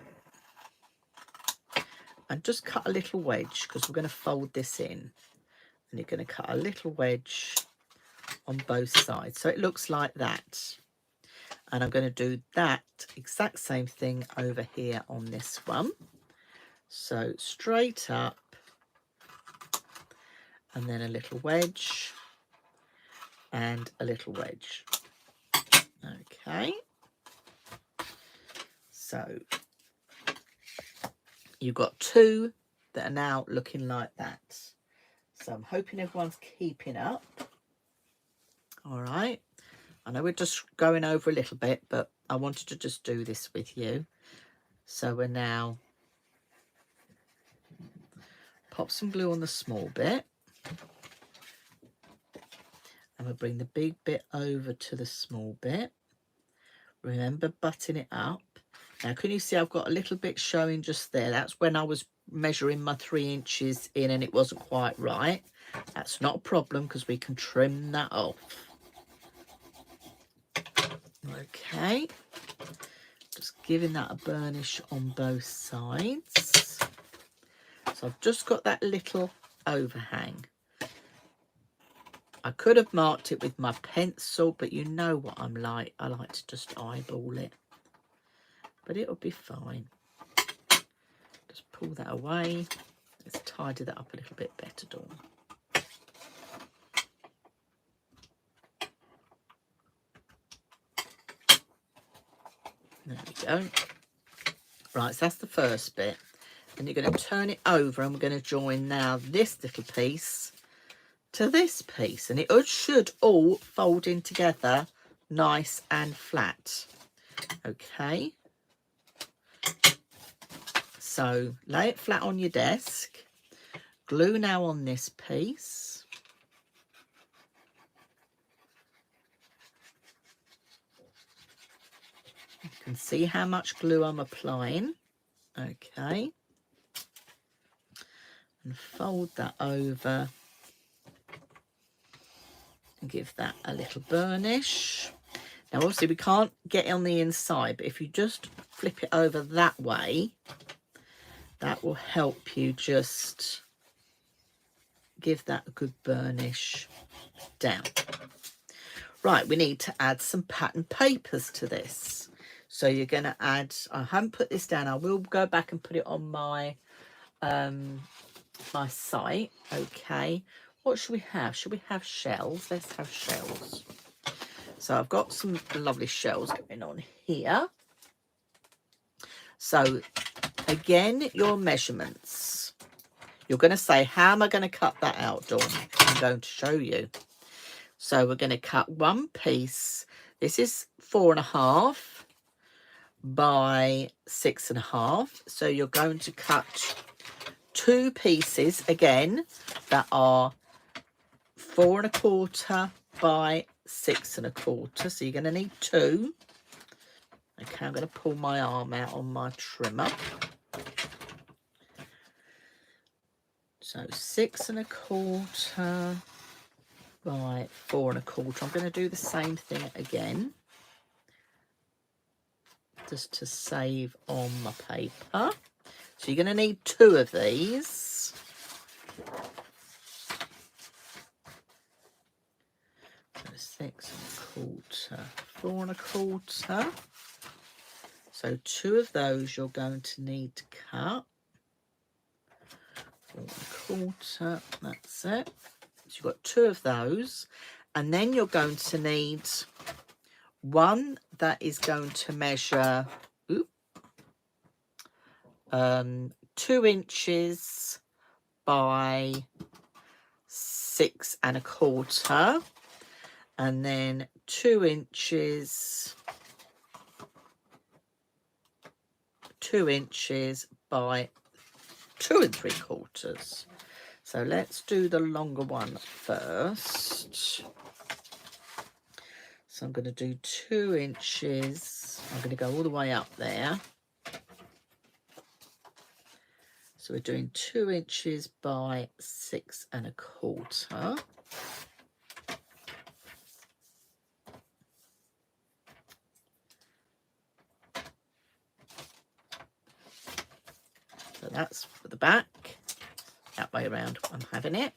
and just cut a little wedge because we're going to fold this in, and you're going to cut a little wedge on both sides so it looks like that. And I'm going to do that exact same thing over here on this one. So straight up and then a little wedge and a little wedge. Okay. So you've got two that are now looking like that. So I'm hoping everyone's keeping up. All right. I know we're just going over a little bit, but I wanted to just do this with you. So we're now pop some glue on the small bit. And we'll bring the big bit over to the small bit. Remember, button it up. Now, can you see I've got a little bit showing just there? That's when I was measuring my 3 inches in and it wasn't quite right. That's not a problem because we can trim that off. Okay, just giving that a burnish on both sides. So I've just got that little overhang. I could have marked it with my pencil, but you know what I'm like. I like to just eyeball it, but it'll be fine. Just pull that away. Let's tidy that up a little bit better, Dawn. There we go. Right, so that's the first bit. and you're going to turn it over, and we're going to join now this little piece to this piece, and it should all fold in together nice and flat. Okay, so lay it flat on your desk, glue now on this piece. You can see how much glue I'm applying. Okay, and fold that over and give that a little burnish. Now obviously we can't get on the inside, but if you just flip it over that way, that will help you just give that a good burnish down. Right, we need to add some pattern papers to this. So you're going to add, I haven't put this down, I will go back and put it on my my site. Okay, what should we have? Should we have shells? Let's have shells. So I've got some lovely shells going on here. So again, your measurements. You're going to say, how am I going to cut that out, Dawn? I'm going to show you. So we're going to cut one piece. This is 4.5 by 6.5. So you're going to cut two pieces again that are 4.25 by 6.25. So you're going to need two. Okay, I'm going to pull my arm out on my trimmer. So 6.25 by 4.25. I'm going to do the same thing again, just to save on my paper. So you're going to need two of these. So 6.25, 4.25. So two of those you're going to need to cut. 4.25, that's it. So you've got two of those, and then you're going to need one that is going to measure 2 inches by 6.25, and then 2 inches by 2.75. So let's do the longer one first. So I'm going to do 2 inches. I'm going to go all the way up there. So we're doing 2 inches by 6.25. So that's for the back. That way around I'm having it.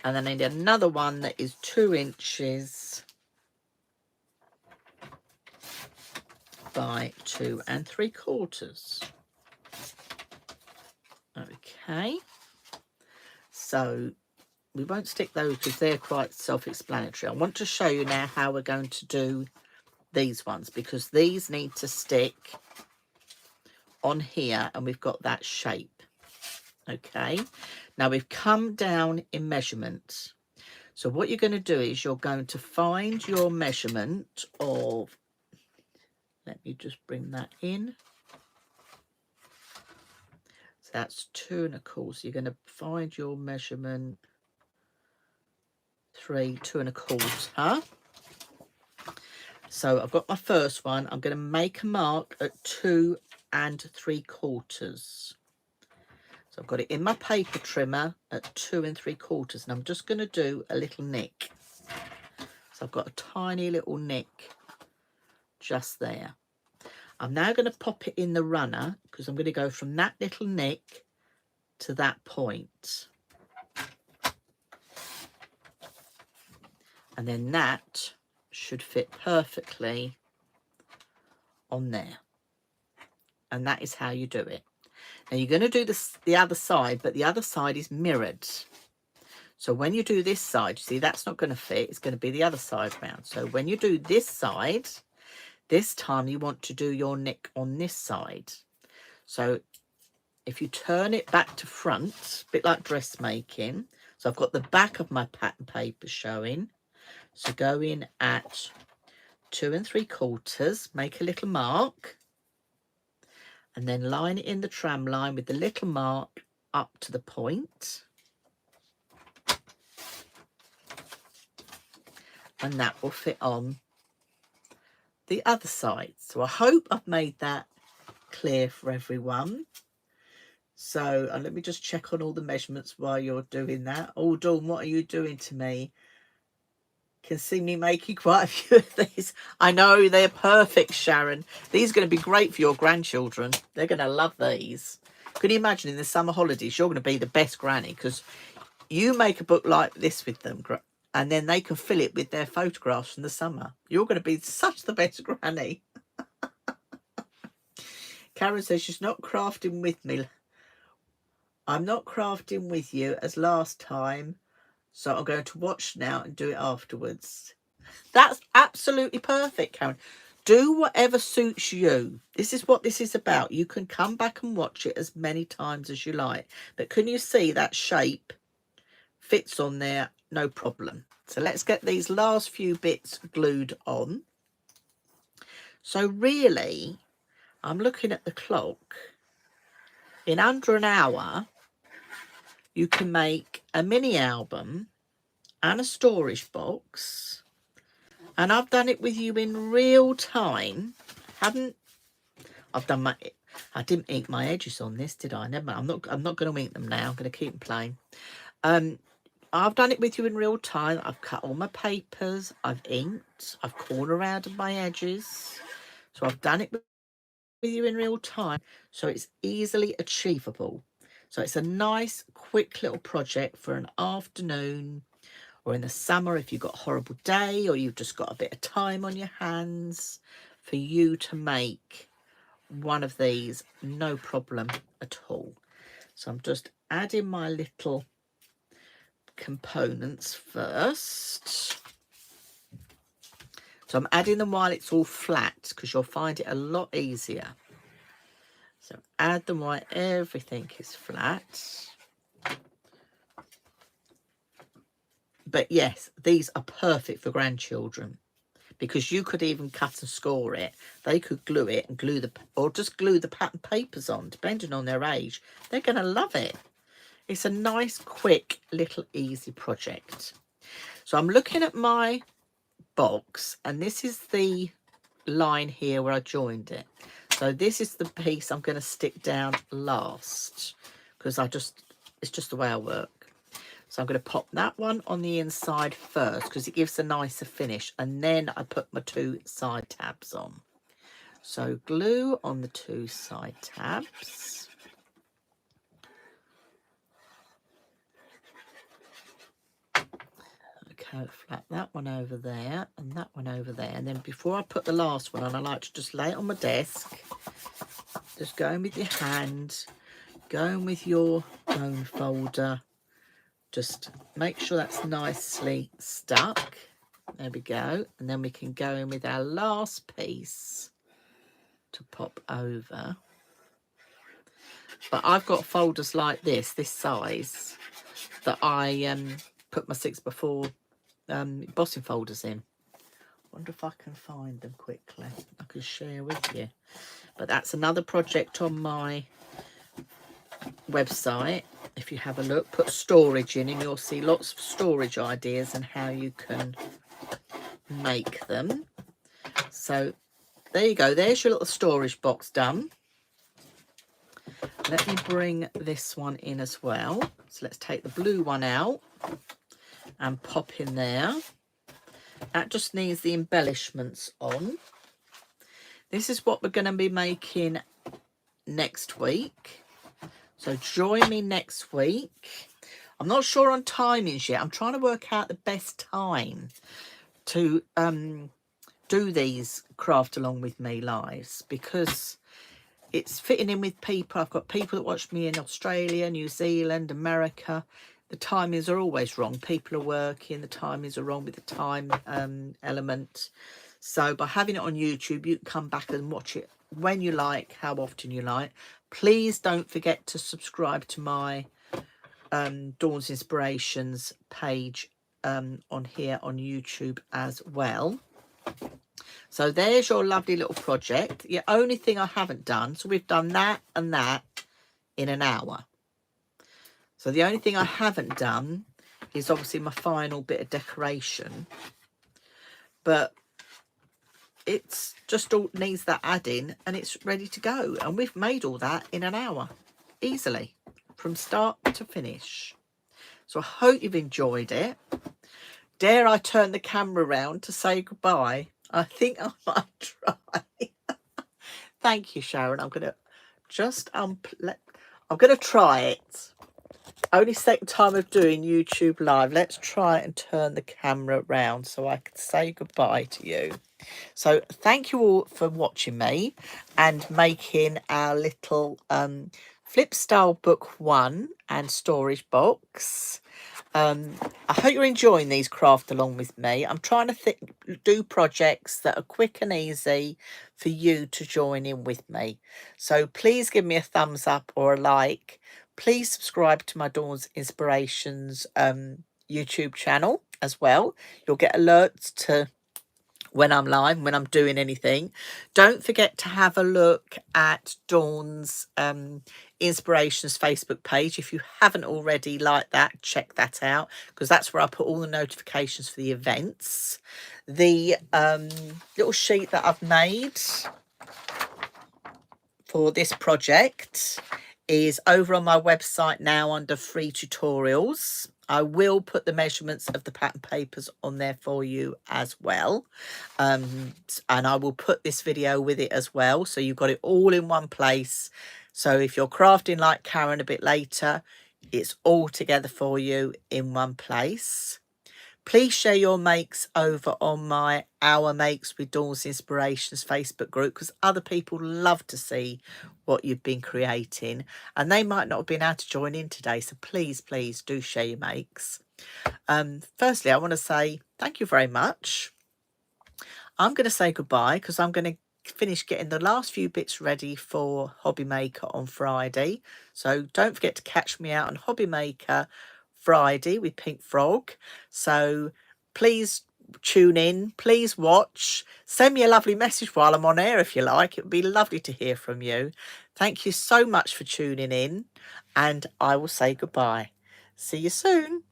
And then I need another one that is 2 inches by 2.75. Okay, so we won't stick those because they're quite self-explanatory. I want to show you now how we're going to do these ones, because these need to stick on here and we've got that shape. Okay, now we've come down in measurement. So what you're going to do is you're going to find your measurement of, let me just bring that in. So that's 2.25. So you're going to find your measurement 2.25. So I've got my first one. I'm going to make a mark at 2.75. So I've got it in my paper trimmer at 2.75, and I'm just going to do a little nick. So I've got a tiny little nick just there. I'm now going to pop it in the runner, because I'm going to go from that little nick to that point. And then that should fit perfectly on there. And that is how you do it. Now you're going to do the other side, but the other side is mirrored. So when you do this side, you see that's not going to fit. It's going to be the other side round. So when you do this side, this time you want to do your nick on this side. So if you turn it back to front, a bit like dressmaking, so I've got the back of my pattern paper showing. So go in at 2 3/4, make a little mark, and then line it in the tram line with the little mark up to the point. And that will fit on the other side. So I hope I've made that clear for everyone. So let me just check on all the measurements while you're doing that. Oh, Dawn, what are you doing to me? Can see me making quite a few of these. I know they're perfect, Sharon. These are going to be great for your grandchildren. They're going to love these. Can you imagine in the summer holidays, you're going to be the best granny, because you make a book like this with them and then they can fill it with their photographs from the summer. You're going to be such the best granny. Karen says she's not crafting with me. I'm not crafting with you as last time, so I'm going to watch now and do it afterwards. That's absolutely perfect, Karen. Do whatever suits you. This is what this is about. You can come back and watch it as many times as you like. But can you see that shape fits on there? No problem. So let's get these last few bits glued on. So really, I'm looking at the clock. In under an hour, you can make a mini album and a storage box. And I've done it with you in real time. I didn't ink my edges on this, did I? Never. I'm not going to ink them now. I'm going to keep them plain. I've done it with you in real time. I've cut all my papers. I've inked. I've corner rounded my edges. So I've done it with you in real time. So it's easily achievable. So it's a nice, quick little project for an afternoon, or in the summer if you've got a horrible day or you've just got a bit of time on your hands, for you to make one of these, no problem at all. So I'm just adding my little components first. So I'm adding them while it's all flat, because you'll find it a lot easier. So add them while everything is flat. But yes, these are perfect for grandchildren, because you could even cut and score it. They could glue it and glue or just glue the pattern papers on, depending on their age. They're going to love it. It's a nice, quick, little easy project. So I'm looking at my box, and this is the line here where I joined it. So this is the piece I'm going to stick down last, because it's just the way I work. So I'm going to pop that one on the inside first, because it gives a nicer finish, and then I put my 2 side tabs on. So glue on the 2 side tabs. Okay, flat that one over there and that one over there. And then before I put the last one on, I like to just lay it on my desk. Just go in with your hand, go in with your bone folder. Just make sure that's nicely stuck. There we go. And then we can go in with our last piece to pop over. But I've got folders like this size, that I put my 6x4 embossing folders in. Wonder if I can find them quickly. I can share with you. But that's another project on my website. If you have a look, put storage in, and you'll see lots of storage ideas and how you can make them. So there you go. There's your little storage box done. Let me bring this one in as well. So let's take the blue one out and pop in there. That just needs the embellishments on. This is what we're going to be making next week. So join me next week. I'm not sure on timings yet. I'm trying to work out the best time to do these craft along with me lives, because it's fitting in with people. I've got people that watch me in Australia, New Zealand, America. The timings are always wrong. People are working. The timings are wrong with the time element. So by having it on YouTube, you can come back and watch it when you like, how often you like. Please don't forget to subscribe to my Dawn's Inspirations page on here on YouTube as well. So there's your lovely little project. The only thing I haven't done, so we've done that and that in an hour. So the only thing I haven't done is obviously my final bit of decoration. But it's just all needs that adding and it's ready to go. And we've made all that in an hour, easily, from start to finish. So I hope you've enjoyed it. Dare I turn the camera around to say goodbye? I think I might try. Thank you, Sharon. I'm gonna just I'm gonna try it. Only second time of doing YouTube live. Let's try and turn the camera around so I can say goodbye to you. So thank you all for watching me and making our little flip style book 1 and storage box. I hope you're enjoying these craft along with me. I'm trying to do projects that are quick and easy for you to join in with me. So please give me a thumbs up or a like. Please subscribe to my Dawn's Inspirations YouTube channel as well. You'll get alerts to when I'm live, when I'm doing anything. Don't forget to have a look at Dawn's Inspirations Facebook page. If you haven't already liked that, check that out, because that's where I put all the notifications for the events. The little sheet that I've made for this project is over on my website now under free tutorials. I will put the measurements of the pattern papers on there for you as well. And I will put this video with it as well. So you've got it all in one place. So if you're crafting like Karen a bit later, it's all together for you in one place. Please share your makes over on my Our Makes with Dawn's Inspirations Facebook group, because other people love to see what you've been creating and they might not have been able to join in today. So please, please do share your makes. Firstly, I want to say thank you very much. I'm going to say goodbye because I'm going to finish getting the last few bits ready for Hobby Maker on Friday. So don't forget to catch me out on Hobby Maker Friday with Pink Frog. So please tune in, please watch, send me a lovely message while I'm on air if you like. It would be lovely to hear from you. Thank you so much for tuning in and I will say goodbye. See you soon.